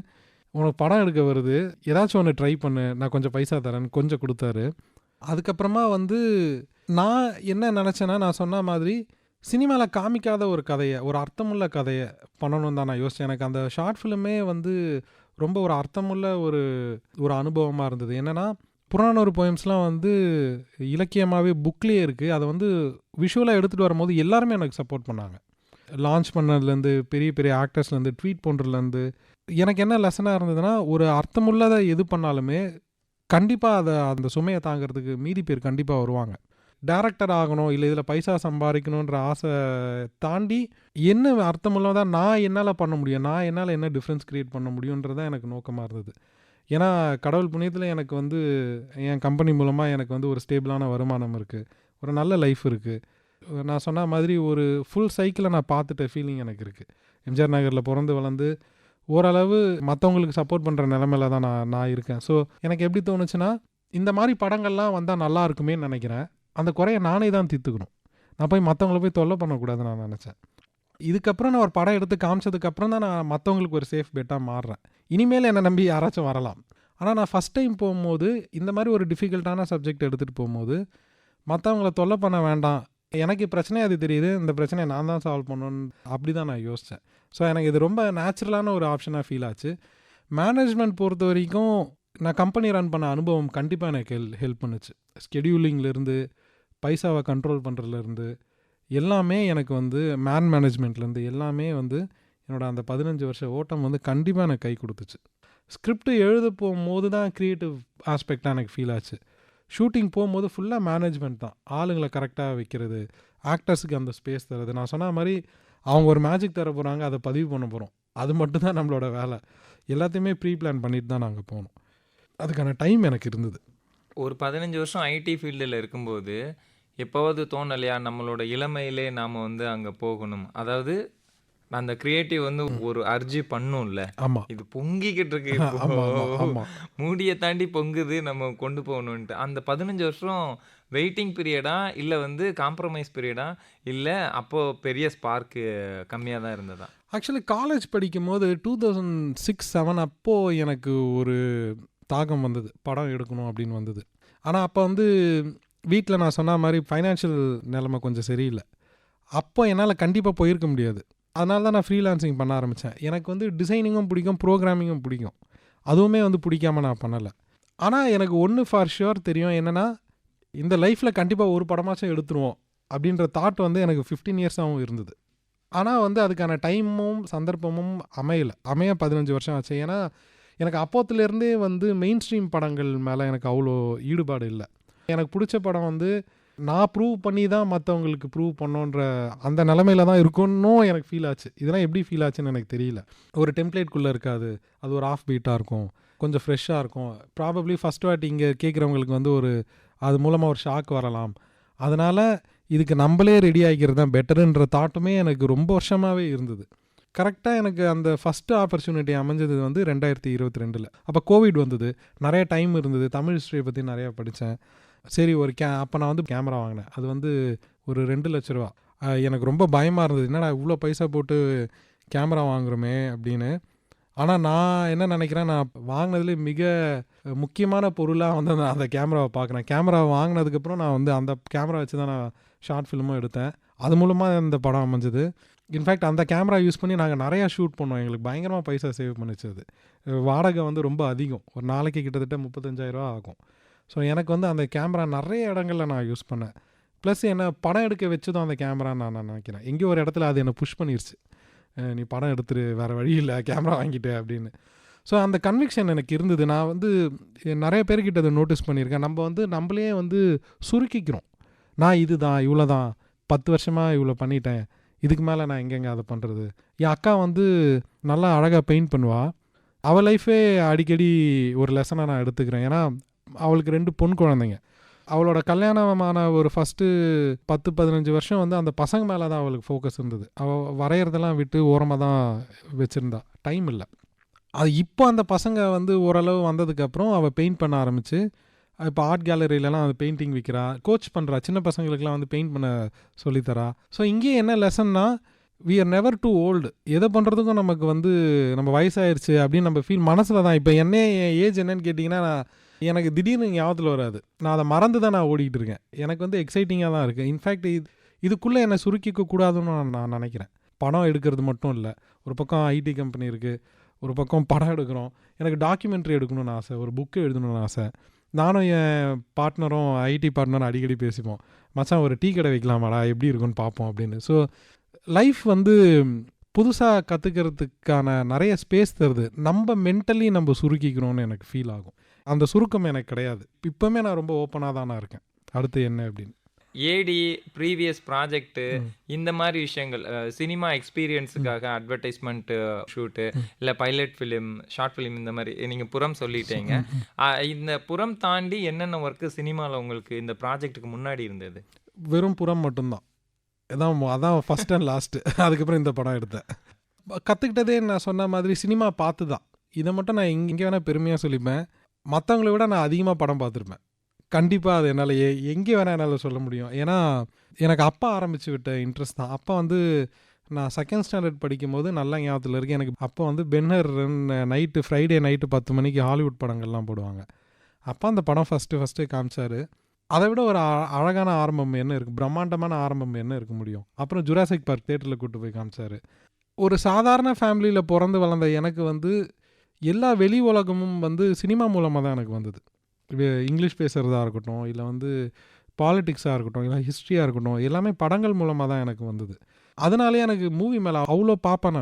Speaker 2: உனக்கு படம் எடுக்க வருது, ஏதாச்சும் ஒன்று ட்ரை பண்ணு, நான் கொஞ்சம் பைசா தரேன்னு கொஞ்சம் கொடுத்தாரு. அதுக்கப்புறமா வந்து நான் என்ன நினச்சேன்னா, நான் சொன்ன மாதிரி சினிமாவில் காமிக்காத ஒரு கதையை, ஒரு அர்த்தமுள்ள கதையை பண்ணணும் தான் நான் யோசித்தேன். எனக்கு அந்த ஷார்ட் ஃபிலிமே வந்து ரொம்ப ஒரு அர்த்தமுள்ள ஒரு அனுபவமாக இருந்தது. என்னென்னா, புறநானூறு போயம்ஸ்லாம் வந்து இலக்கியமாகவே புக்லேயே இருக்குது. அதை வந்து விஷுவலாக எடுத்துகிட்டு வரும்போது எல்லாருமே எனக்கு சப்போர்ட் பண்ணாங்க. லான்ச் பண்ணதுலேருந்து, பெரிய பெரிய ஆக்டர்ஸ்லேருந்து, ட்வீட் பண்ணுறதுலேருந்து. எனக்கு என்ன லெசனாக இருந்ததுன்னா, ஒரு அர்த்தமுள்ளதை எது பண்ணாலுமே கண்டிப்பாக அதை அந்த சுமையை தாங்கிறதுக்கு மீதி பேர் கண்டிப்பாக வருவாங்க. டேரக்டர் ஆகணும், இல்லை இதில் பைசா சம்பாதிக்கணுன்ற ஆசை தாண்டி என்ன அர்த்தமுள்ளதாக நான் என்னால் பண்ண முடியும், நான் என்னால் என்ன டிஃப்ரென்ஸ் க்ரியேட் பண்ண முடியுன்றதான் எனக்கு நோக்கமாக இருந்தது. ஏன்னா கடவுள் புண்ணியத்தில் எனக்கு வந்து என் கம்பெனி மூலமாக எனக்கு வந்து ஒரு ஸ்டேபிளான வருமானம் இருக்குது, ஒரு நல்ல லைஃப் இருக்குது. நான் சொன்ன மாதிரி ஒரு ஃபுல் சைக்கிளை நான் பார்த்துட்ட ஃபீலிங் எனக்கு இருக்குது. எம்ஜிஆர் நகரில் பிறந்து வளர்ந்து ஓரளவு மற்றவங்களுக்கு சப்போர்ட் பண்ணுற நிலமையில தான் நான் இருக்கேன். ஸோ எனக்கு எப்படி தோணுச்சுன்னா, இந்த மாதிரி படங்கள்லாம் வந்தால் நல்லா இருக்குமேன்னு நினைக்கிறேன். அந்த குறையை நானே தான் தீர்த்துக்கணும், நான் போய் மற்றவங்கள போய் தொல்லை பண்ணக்கூடாதுன்னு நான் நினச்சேன். இதுக்கப்புறம் நான் ஒரு படம் எடுத்து காமிச்சதுக்கப்புறம் தான் நான் மற்றவங்களுக்கு ஒரு சேஃப் பெட்டாக மாறுறேன். இனிமேல் என்னை நம்பி யாராச்சும் வரலாம். ஆனால் நான் ஃபஸ்ட் டைம் போகும்போது இந்த மாதிரி ஒரு டிஃபிகல்ட்டான சப்ஜெக்ட் எடுத்துகிட்டு போகும்போது மற்றவங்கள தொல்லை பண்ண வேண்டாம், எனக்கு பிரச்சனை அது தெரியுது, இந்த பிரச்சனையை நான் தான் சால்வ் பண்ணணுன்னு அப்படி தான் நான் யோசித்தேன். ஸோ எனக்கு இது ரொம்ப நேச்சுரலான ஒரு ஆப்ஷனாக ஃபீல் ஆச்சு. மேனேஜ்மெண்ட் பொறுத்த வரைக்கும் நான் கம்பெனி ரன் பண்ண அனுபவம் கண்டிப்பாக எனக்கு ஹெல்ப் பண்ணுச்சு. ஸ்கெடியூலிங்லேருந்து, பைசாவை கண்ட்ரோல் பண்ணுறதுலேருந்து எல்லாமே எனக்கு வந்து மேனேஜ்மெண்ட்லேருந்து எல்லாமே வந்து என்னோட அந்த 15 வருஷ ஓட்டம் வந்து கண்டிப்பாக எனக்கு கை கொடுத்துச்சு. ஸ்கிரிப்ட் எழுத போகும்போது தான் க்ரியேட்டிவ் ஆஸ்பெக்டாக எனக்கு ஃபீல் ஆச்சு. ஷூட்டிங் போகும்போது ஃபுல்லாக மேனேஜ்மெண்ட் தான், ஆளுங்களை கரெக்டாக வைக்கிறது, ஆக்டர்ஸுக்கு அந்த ஸ்பேஸ் தருது. நான் சொன்ன மாதிரி அவங்க ஒரு மேஜிக் தர போகிறாங்க, அதை பதிவு பண்ண போகிறோம், அது மட்டும்தான் நம்மளோட வேலை. எல்லாத்தையுமே ப்ரீ பிளான் பண்ணிட்டு தான் நாங்கள் போனோம். அதுக்கான டைம் எனக்கு இருந்தது.
Speaker 1: ஒரு 15 வருஷம் ஐடி ஃபீல்டில் இருக்கும்போது எப்போவாவது தோணலையா நம்மளோட இளமையிலே நாம வந்து அங்க போகணும்? அதாவது அந்த கிரியேட்டிவ் வந்து ஒரு அர்ஜி பண்ணும்ல.
Speaker 2: ஆமா.
Speaker 1: இது பொங்கிக்கிட்டு இருக்கு இப்போ.
Speaker 2: ஆமா, ஆமா, ஆமா.
Speaker 1: மூடிய தாண்டி பொங்குது, நம்ம கொண்டு போகணுன்ட்டு. அந்த 15 வருஷம் வெயிட்டிங் பீரியடா? இல்ல வந்து காம்ப்ரமைஸ் பீரியடா? இல்ல அப்போ பெரிய ஸ்பார்க்கு கம்மியா தான் இருந்ததா?
Speaker 2: ஆக்சுவலி காலேஜ் படிக்கும்போது 2006, 7 அப்போ எனக்கு ஒரு தாகம் வந்தது. படம் எடுக்கணும் அப்படின்னு வந்தது. ஆனா அப்போ வந்து வீட்ல நான் சொன்ன மாரி ஃபைனான்ஷியல் நிலைமை கொஞ்சம் சரியில்ல. அப்போ என்னால கண்டிப்பா போயிருக்க முடியாது. அதனால தான் நான் ஃப்ரீலான்சிங் பண்ண ஆரம்பிச்சேன். எனக்கு வந்து டிசைனிங்கும் பிடிக்கும், ப்ரோகிராமிங்கும் பிடிக்கும். அதுவுமே வந்து பிடிக்காம நான் பண்ணல. ஆனா எனக்கு ஒண்ணு ஃபார் ஷூர் தெரியும். என்னன்னா, இந்த லைஃப்ல கண்டிப்பா ஒரு படமாச்சும் எடுத்துருவோம் அப்படின்ற தாட் வந்து எனக்கு 15 இயர்ஸாவும் இருந்தது. ஆனா வந்து அதுக்கான டைமும், சந்தர்ப்பமும் அமைய 15 வருஷம் ஆச்சு. ஏன்னா, எனக்கு அப்போத்துலேருந்தே வந்து மெயின் ஸ்ட்ரீம் படங்கள் மேல எனக்கு அவ்வளோ ஈடுபாடு இல்ல. எனக்கு புடிச்ச படம் வந்து நான் ப்ரூவ் பண்ணி தான் மத்தவங்களுக்கு ப்ரூவ் பண்ணணுன்ற அந்த நிலைமையில தான் இருக்கணும்னும் எனக்கு ஃபீல் ஆச்சு. இதெல்லாம் எப்படி ஃபீல் ஆச்சுன்னு எனக்கு தெரியல. ஒரு டெம்ப்ளேட்குள்ள இருக்காது. அது ஒரு ஆஃப் பீட்டா இருக்கும். கொஞ்சம் ஃப்ரெஷ்ஷா இருக்கும். ப்ராபப்ளி ஃபர்ஸ்ட் வாட்டி இங்க கேட்குறவங்களுக்கு வந்து அது மூலமா ஒரு ஷாக் வரலாம். அதனால இதுக்கு நம்மளே ரெடி ஆகிக்கிறது தான் பெட்டருன்ற தாட்டுமே எனக்கு ரொம்ப வருஷமாவே இருந்தது. கரெக்ட்டா எனக்கு அந்த ஃபர்ஸ்ட் ஆப்பர்ச்சுனிட்டி அமைஞ்சது வந்து 2022ல. அப்போ கோவிட் வந்தது. நிறைய டைம் இருந்தது. தமிழ் ஹிஸ்டரிய பத்தி நிறைய படிச்சேன். சரி ஒரு அப்போ நான் வந்து கேமரா வாங்கினேன். அது வந்து ஒரு ரூ. 2,00,000. எனக்கு ரொம்ப பயமா இருந்தது. என்னடா இவ்வளோ பைசா போட்டு கேமரா வாங்குறோமே அப்படின்னு. ஆனா நான் என்ன நினைக்கிறேன், நான் வாங்கினதுலே மிக முக்கியமான பொருளா வந்து அந்த கேமராவை பார்க்குறேன். கேமரா வாங்கினதுக்கப்புறம் நான் வந்து அந்த கேமரா வச்சு தான் நான் ஷார்ட் ஃபிலிமும் எடுத்தேன். அது மூலமா இந்த படம் அமைஞ்சது. இன்ஃபேக்ட் அந்த கேமரா யூஸ் பண்ணி நாங்கள் நிறையா ஷூட் பண்ணோம். எங்களுக்கு பயங்கரமாக பைசா சேவ் பண்ணிச்சு அது. வாடகை வந்து ரொம்ப அதிகம். ஒரு நாளைக்கு கிட்டத்தட்ட 35,000 ஆகும். ஸோ எனக்கு வந்து அந்த கேமரா நிறைய இடங்கள்ல நான் யூஸ் பண்ணேன். ப்ளஸ் என்ன படம் எடுக்க வச்சதும் அந்த கேமரான்னு நான் நினைக்கிறேன். எங்கேயோ ஒரு இடத்துல அது என்னை புஷ் பண்ணிருச்சு. நீ படம் எடுத்துரு, வேறு வழி இல்லை, கேமரா வாங்கிட்டு அப்படின்னு. ஸோ அந்த கன்விக்ஷன் எனக்கு இருந்தது. நான் வந்து நிறைய பேர்கிட்ட அதை நோட்டீஸ் பண்ணியிருக்கேன். நம்ம வந்து நம்மளே வந்து சுருக்கிக்கிறோம். நான் இதுதான், இவ்வளோ தான், 10 வருஷமாக இவ்வளோ பண்ணிட்டேன், இதுக்கு மேலே நான் எங்கெங்கே அதை பண்ணுறது. என் அக்கா வந்து நல்லா அழகாக பெயிண்ட் பண்ணுவா. அவள் லைஃபே அடிக்கடி ஒரு லெசனாக நான் எடுத்துக்கிறேன். ஏன்னா அவளுக்கு 2 பொன் குழந்தைங்க. அவளோட கல்யாணமான ஒரு ஃபஸ்ட்டு 10-15 வருஷம் வந்து அந்த பசங்க மேலே தான் அவளுக்கு ஃபோக்கஸ் இருந்தது. அவள் வரைகிறதெல்லாம் விட்டு ஓரமாக தான் வச்சுருந்தா. டைம் இல்லை. அது இப்போ அந்த பசங்க வந்து ஓரளவு வந்ததுக்கப்புறம் அவள் பெயிண்ட் பண்ண ஆரம்பித்து, இப்போ ஆர்ட் கேலரியிலலாம் அது பெயிண்டிங் விற்கிறா, கோச் பண்ணுறா. சின்ன பசங்களுக்குலாம் வந்து பெயிண்ட் பண்ண சொல்லித்தரா. ஸோ இங்கேயே என்ன லெசன்னா, we are never too old. எதை பண்ணுறதுக்கும் நமக்கு வந்து நம்ம வயசாயிருச்சு அப்படின்னு நம்ம ஃபீல் மனசில் தான். இப்போ என் ஏஜ் என்னன்னு கேட்டிங்கன்னா, எனக்கு திடீர்னு ஞாபகத்தில் வராது. நான் அதை மறந்து தான் நான் ஓடிக்கிட்டு இருக்கேன். எனக்கு வந்து எக்ஸைட்டிங்காக தான் இருக்குது. இன்ஃபேக்ட் இதுக்குள்ளே என்னை சுருக்கிக்க கூடாதுன்னு நான் நினைக்கிறேன். படம் எடுக்கிறது மட்டும் இல்லை. ஒரு பக்கம் ஐடி கம்பெனி இருக்குது, ஒரு பக்கம் படம் எடுக்கிறோம். எனக்கு டாக்குமெண்ட்ரி எடுக்கணும்னு ஆசை, ஒரு புக்கு எழுதணும்னு ஆசை. நானும் என் பார்ட்னரும் ஐடி பார்ட்னரும் அடிக்கடி பேசிப்போம். மச்சான் ஒரு டீ கடை வைக்கலாமாடா, எப்படி இருக்குன்னு பார்ப்போம் அப்படின்னு. ஸோ லைஃப் வந்து புதுசாக கற்றுக்கிறதுக்கான நிறைய ஸ்பேஸ் தருது. நம்ம மென்டலி நம்ம சுருக்கிக்கிறோன்னு எனக்கு ஃபீல் ஆகும். அந்த சுருக்கம் எனக்கு கிடையாது. இப்போவுமே நான் ரொம்ப ஓப்பனாக தான் நான் இருக்கேன். அடுத்து என்ன அப்படின்னு.
Speaker 1: ஏடி, ப்ரீவியஸ் ப்ராஜெக்ட்டு, இந்த மாதிரி விஷயங்கள் சினிமா எக்ஸ்பீரியன்ஸுக்காக அட்வர்டைஸ்மெண்ட்டு ஷூட்டு, இல்லை பைலட் ஃபிலிம், ஷார்ட் ஃபிலிம், இந்த மாதிரி நீங்கள் புறம் சொல்லிட்டீங்க. இந்த புறம் தாண்டி என்னென்ன ஒர்க்கு சினிமாவில் உங்களுக்கு இந்த ப்ராஜெக்ட்டுக்கு முன்னாடி இருந்தது?
Speaker 2: வெறும் புறம் மட்டும்தான். அதான் ஃபஸ்ட் அண்ட் லாஸ்ட்டு. அதுக்கப்புறம் இந்த படம் எடுத்தேன். கற்றுக்கிட்டதே நான் சொன்ன மாதிரி சினிமா பார்த்து தான். இதை மட்டும் நான் எங்கே வேணால் பெருமையாக சொல்லிப்பேன். மற்றவங்கள விட நான் அதிகமாக படம் பார்த்துருப்பேன். கண்டிப்பாக அது என்னால் எங்கே வேணால் என்னால் சொல்ல முடியும். ஏன்னா எனக்கு அப்பா ஆரம்பித்து விட்ட இன்ட்ரெஸ்ட் தான். அப்பா வந்து நான் 2nd ஸ்டாண்டர்ட் படிக்கும்போது நல்லா ஞாபகத்தில் இருக்குது. எனக்கு அப்போ வந்து பென்ஹர் நைட்டு ஃப்ரைடே நைட்டு 10 மணிக்கு ஹாலிவுட் படங்கள்லாம் போடுவாங்க. அப்பா அந்த படம் ஃபஸ்ட்டு காமிச்சார். அதை விட ஒரு அழகான ஆரம்பம் என்ன இருக்குது, பிரம்மாண்டமான ஆரம்பம் என்ன இருக்க முடியும். அப்புறம் ஜுராசிக் பார்க் தேட்டரில் கூப்பிட்டு போய் காமிச்சார். ஒரு சாதாரண ஃபேமிலியில் பிறந்து வளர்ந்த எனக்கு வந்து எல்லா வெளி உலகமும் வந்து சினிமா மூலமாக தான் எனக்கு வந்தது. இங்கிலீஷ் பேசுகிறதா இருக்கட்டும், இல்லை வந்து பாலிட்டிக்ஸாக இருக்கட்டும், இல்லை ஹிஸ்ட்ரியாக இருக்கட்டும், எல்லாமே படங்கள் மூலமாக தான் எனக்கு வந்தது. அதனாலே எனக்கு மூவி மேலே அவ்வளோ பார்ப்பேன்.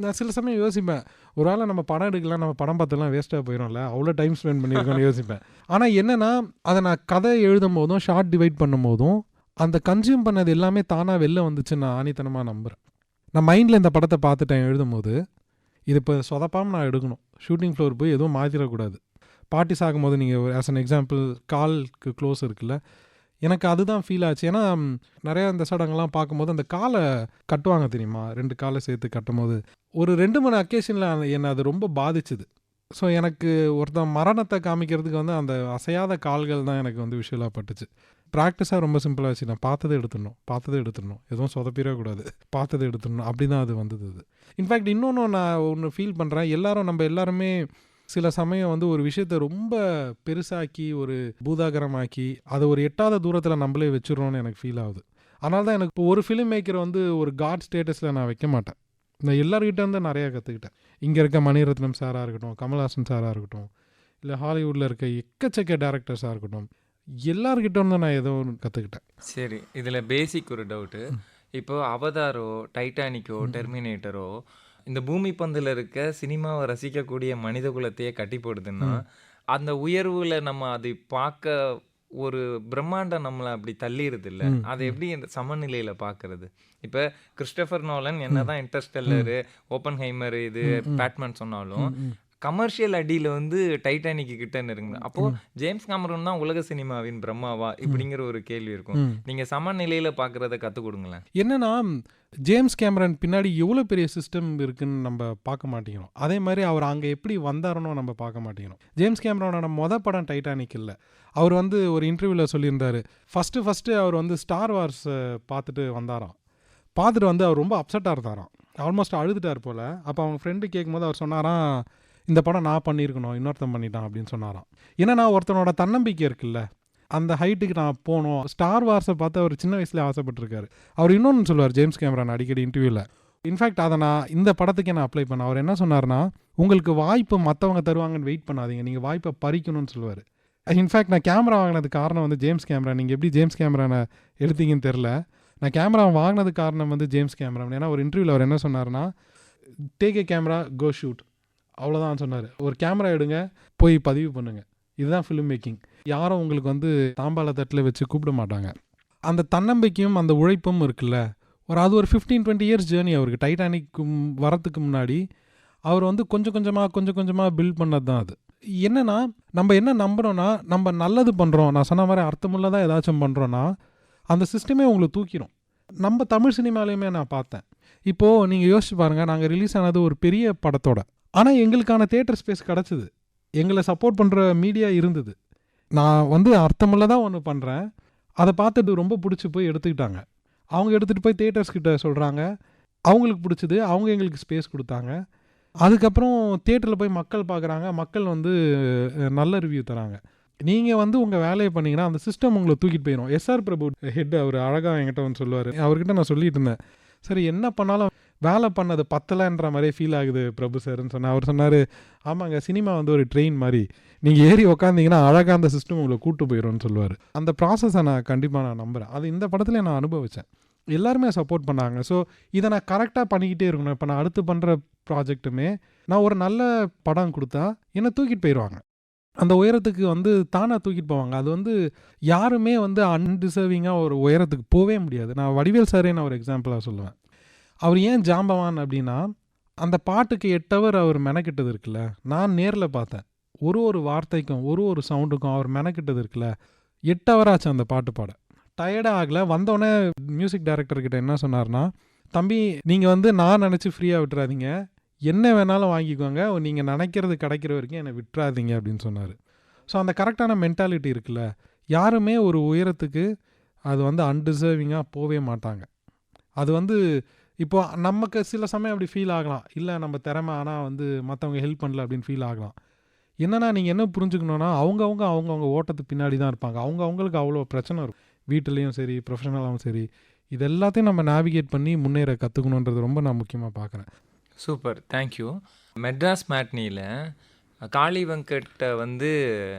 Speaker 2: நான் சில சமயம் யோசிப்பேன், ஒரு வேளை நம்ம படம் எடுக்கலாம், நம்ம படம் பார்த்துலாம் வேஸ்ட்டாக போயிடும்ல, அவ்வளோ டைம் ஸ்பெண்ட் பண்ணியிருக்கோன்னு யோசிப்பேன். ஆனால் என்னென்னா, அதை நான் கதை எழுதும் போதும் ஷார்ட் டிவைட் பண்ணும் போதும் அந்த கன்சியூம் பண்ணது எல்லாமே தானாக வெளில வந்துச்சுன்னு நான் ஆணித்தனமாக நம்புகிறேன். நான் மைண்டில் இந்த படத்தை பார்த்துட்டேன் எழுதும் போது, இது இப்போ சொதப்பாமல் நான் எடுக்கணும், ஷூட்டிங் ஃப்ளோர் போய் எதுவும் மாற்றிடக்கூடாது. பார்ட்டிஸ் ஆகும்போது நீங்கள் ஆஸ் அன் எக்ஸாம்பிள் காலுக்கு க்ளோஸ் இருக்குல்ல, எனக்கு அதுதான் ஃபீல் ஆச்சு. ஏன்னா நிறையா இந்த சடங்கெல்லாம் பார்க்கும்போது அந்த காலை கட்டுவாங்க தெரியுமா, 2 காலை சேர்த்து கட்டும்போது ஒரு 2 3 அக்கேஷனில் என்னை அது ரொம்ப பாதிச்சுது. ஸோ எனக்கு ஒருத்தன் மரணத்தை காமிக்கிறதுக்கு வந்து அந்த அசையாத கால்கள் தான் எனக்கு வந்து விஷுவலாக பட்டுச்சு. ப்ராக்டிஸாக ரொம்ப சிம்பிளாக வச்சு நான் பார்த்ததை எடுத்துடணும் எதுவும் சொதப்பிடக்கூடாது, பார்த்ததை எடுத்துடணும், அப்படி தான் அது வந்தது. அது இன்ஃபேக்ட் இன்னொன்று நான் ஒன்று ஃபீல் பண்ணுறேன், நம்ம எல்லாருமே சில சமயம் வந்து ஒரு விஷயத்தை ரொம்ப பெருசாக்கி ஒரு பூதாகரமாக்கி அதை ஒரு எட்டாத தூரத்தில் நம்மளே வச்சுருவோன்னு எனக்கு ஃபீல் ஆகுது. அதனால தான் எனக்கு இப்போ ஒரு ஃபிலிம் மேக்கரை வந்து ஒரு காட் ஸ்டேட்டஸில் நான் வைக்க மாட்டேன். நான் எல்லார்கிட்ட இருந்து நிறையா கற்றுக்கிட்டேன். இங்கே இருக்க மணிரத்னம் சாராக இருக்கட்டும், கமல்ஹாசன் சாராக இருக்கட்டும், இல்லை ஹாலிவுட்டில் இருக்க எக்கச்சக்க டேரக்டர்ஸாக இருக்கட்டும், எல்லார்கிட்ட இருந்து நான் ஏதோ ஒன்று கற்றுக்கிட்டேன்.
Speaker 1: சரி, இதில் பேசிக் ஒரு டவுட்டு. இப்போ அவதாரோ, டைட்டானிக்கோ, டெர்மினேட்டரோ இந்த பூமி பந்தில் இருக்க சினிமாவை ரசிக்கக்கூடிய மனித குலத்தையே கட்டி போடுதுன்னா, அந்த உயர்வுல நம்ம அதை பார்க்க ஒரு பிரம்மாண்டம் நம்மளை அப்படி தள்ளிடுது இல்லை? அதை எப்படி இந்த சமநிலையில் பார்க்கறது? இப்போ கிறிஸ்டோபர் நோலன் என்னதான் இன்டர்ஸ்டெல்லரு, ஓப்பன்ஹைமர், இது பேட்மேன் சொன்னாலும் கமர்ஷியல் அடியில் வந்து டைட்டானிக் கிட்ட நெருங்க. அப்போ ஜேம்ஸ் கேமரூன் தான் உலக சினிமாவின் பிரம்மாவா இப்படிங்கிற ஒரு கேள்வி இருக்கும். நீங்க சமநிலையில பாக்குறத கற்றுக் கொடுங்களேன்.
Speaker 2: என்னன்னா ஜேம்ஸ் கேமரன் பின்னாடி எவ்வளோ பெரிய சிஸ்டம் இருக்குன்னு நம்ம பார்க்க மாட்டேங்கிறோம். அதே மாதிரி அவர் அங்கே எப்படி வந்தாருன்னு நம்ம பார்க்க மாட்டேங்கிறோம். ஜேம்ஸ் கேமரோனோட மொதல் படம் டைட்டானிக் இல்லை. அவர் வந்து ஒரு இன்டர்வியூவில் சொல்லியிருந்தார், ஃபஸ்ட்டு அவர் வந்து ஸ்டார் வார்ஸ் பார்த்துட்டு வந்தாராம். பார்த்துட்டு வந்து அவர் ரொம்ப அப்செட்டாக இருந்தாராம், ஆல்மோஸ்ட் அழுதுட்டார் போல். அப்போ அவங்க ஃப்ரெண்டு கேட்கும்போது அவர் சொன்னாராம், இந்த படம் நான் பண்ணியிருக்கணும், இன்னொருத்தன் பண்ணிட்டான் அப்படின்னு சொன்னாராம். ஏன்னா நான் ஒருத்தனோட தன்னம்பிக்கை இருக்குல்ல, அந்த ஹைட்டுக்கு நான் போகணும். ஸ்டார் வார்ஸை பார்த்து அவர் சின்ன வயசுலேயே ஆசைப்பட்டிருக்காரு. அவர் இன்னொன்று சொல்லுவார் ஜேம்ஸ் கேமரன் அடிக்கடி இன்டர்வியூவில். இன்ஃபேக்ட் அதை நான் இந்த படத்துக்கே நான் அப்ளை பண்ணேன். அவர் என்ன சொன்னார்னா, உங்களுக்கு வாய்ப்பு மற்றவங்க தருவாங்கன்னு வெயிட் பண்ணாதீங்க, நீங்கள் வாய்ப்பை பறிக்கணும்னு சொல்லுவார். இன்ஃபேக்ட் நான் கேமரா வாங்கினதுக்கு காரணம் வந்து ஜேம்ஸ் கேமரன். நீங்கள் எப்படி ஜேம்ஸ் கேமரானை எடுத்தீங்கன்னு தெரில, நான் கேமரா வாங்கினதுக்கு காரணம் வந்து ஜேம்ஸ் கேமரன். ஏன்னா ஒரு இன்டர்வியூவில் அவர் என்ன சொன்னார்னா, take a camera, go shoot, அவ்வளோதான் சொன்னார். ஒரு கேமரா எடுங்க, போய் பதிவு பண்ணுங்கள், இதுதான் ஃபிலிம் மேக்கிங். யாரும் உங்களுக்கு வந்து தாம்பாள தட்டில் வச்சு கூப்பிட மாட்டாங்க. அந்த தன்னம்பிக்கையும் அந்த உழைப்பும் இருக்குல்ல, அது ஒரு 15-20 இயர்ஸ் ஜேர்னி அவருக்கு. டைட்டானிக்கும் வரத்துக்கு முன்னாடி அவர் வந்து கொஞ்சம் கொஞ்சமாக பில்ட் பண்ணது தான் அது. என்னென்னா நம்ம என்ன நம்புகிறோன்னா, நம்ம நல்லது பண்ணுறோம், நான் சொன்ன மாதிரி அர்த்தமுள்ளதாக ஏதாச்சும் பண்ணுறோன்னா அந்த சிஸ்டமே உங்களை தூக்கிடும். நம்ம தமிழ் சினிமாலையுமே நான் பார்த்தேன். இப்போது நீங்கள் யோசிச்சு பாருங்கள், நாங்கள் ரிலீஸ் ஆனது ஒரு பெரிய படத்தோட, ஆனால் எங்களுக்கான தியேட்டர் ஸ்பேஸ் கிடச்சிது, எங்களை சப்போர்ட் பண்ணுற மீடியா இருந்தது. நான் வந்து அர்த்தமுள்ளதாக ஒன்று பண்ணுறேன், அதை பார்த்துட்டு ரொம்ப பிடிச்சி போய் எடுத்துக்கிட்டாங்க. அவங்க எடுத்துகிட்டு போய் தியேட்டர்ஸ் கிட்ட சொல்கிறாங்க, அவங்களுக்கு பிடிச்சது, அவங்க எங்களுக்கு ஸ்பேஸ் கொடுத்தாங்க. அதுக்கப்புறம் தியேட்டரில் போய் மக்கள் பார்க்குறாங்க, மக்கள் வந்து நல்ல ரிவ்யூ தராங்க. நீங்கள் வந்து உங்கள் வேலையை பண்ணிங்கன்னா அந்த சிஸ்டம் உங்களை தூக்கிட்டு போயிடும். எஸ்ஆர் பிரபு ஹெட் அவர் அழகாக என்கிட்ட வந்து சொல்லுவார். அவர்கிட்ட நான் சொல்லிட்டு இருந்தேன், சரி என்ன பண்ணாலும் வேலை பண்ணது பத்தலைன்ற மாதிரியே ஃபீல் ஆகுது பிரபு சார்ன்னு சொன்னேன். அவர் சொன்னார், ஆமாங்க, சினிமா வந்து ஒரு ட்ரெயின் மாதிரி, நீங்கள் ஏறி உக்காந்திங்கன்னா அழகாக அந்த சிஸ்டம் உங்களை கூட்டு போயிடும்னு சொல்லுவார். அந்த ப்ராசஸை நான் கண்டிப்பாக நான் நம்புகிறேன். அது இந்த படத்தில் நான் அனுபவித்தேன். எல்லாருமே சப்போர்ட் பண்ணாங்க. ஸோ இதை நான் கரெக்டாக பண்ணிக்கிட்டே இருக்கணும். இப்போ நான் அடுத்து பண்ணுற ப்ராஜெக்ட்டுமே நான் ஒரு நல்ல படம் கொடுத்தா என்னை தூக்கிட்டு போயிடுவாங்க, அந்த உயரத்துக்கு வந்து தானாக தூக்கிட்டு போவாங்க. அது வந்து யாருமே வந்து அன்டிசர்விங்காக ஒரு உயரத்துக்கு போகவே முடியாது. நான் வடிவேல் சாரே நான் ஒரு எக்ஸாம்பிளாக சொல்லுவேன். அவர் ஏன் ஜாம்பவான் அப்படின்னா, அந்த பாட்டுக்கு 8 hour அவர் மெனக்கிட்டது இருக்குல்ல, நான் நேரில் பார்த்தேன். ஒரு வார்த்தைக்கும் ஒரு சவுண்டுக்கும் அவர் மெனக்கிட்டது இருக்குல்ல, 8 hour ஆச்சு அந்த பாட்டு பாட. டயர்டாக ஆகலை. வந்தோடனே மியூசிக் டைரக்டர்கிட்ட என்ன சொன்னார்னா, தம்பி நீங்கள் வந்து நான் நினச்சி ஃப்ரீயாக விட்டுறாதீங்க, என்ன வேணாலும் வாங்கிக்கோங்க, நீங்கள் நினைக்கிறது கிடைக்கிற வரைக்கும் என்னை விட்டுறாதீங்க அப்படின்னு சொன்னார். ஸோ அந்த கரெக்டான மென்டாலிட்டி இருக்குல்ல, யாருமே ஒரு உயரத்துக்கு அது வந்து அன்டிசர்விங்காக போகவே மாட்டாங்க. அது வந்து இப்போ நமக்கு சில சமயம் அப்படி ஃபீல் ஆகலாம், இல்லை நம்ம திறமை ஆனால் வந்து மற்றவங்க ஹெல்ப் பண்ணல அப்படின்னு ஃபீல் ஆகலாம். என்னென்னா நீங்கள் என்ன புரிஞ்சுக்கணுன்னா, அவங்கவுங்க ஓட்டத்துக்கு பின்னாடி தான் இருப்பாங்க. அவங்களுக்கு அவ்வளோ பிரச்சனை இருக்கும், வீட்டிலையும் சரி ப்ரொஃபஷனலாகவும் சரி. இது எல்லாத்தையும் நம்ம நேவிகேட் பண்ணி முன்னேற கற்றுக்கணுன்றது ரொம்ப நான் முக்கியமாக பார்க்குறேன்.
Speaker 1: Super, thank you. மெட்ராஸ் மேட்னியில் காளி வெங்கட்டை வந்து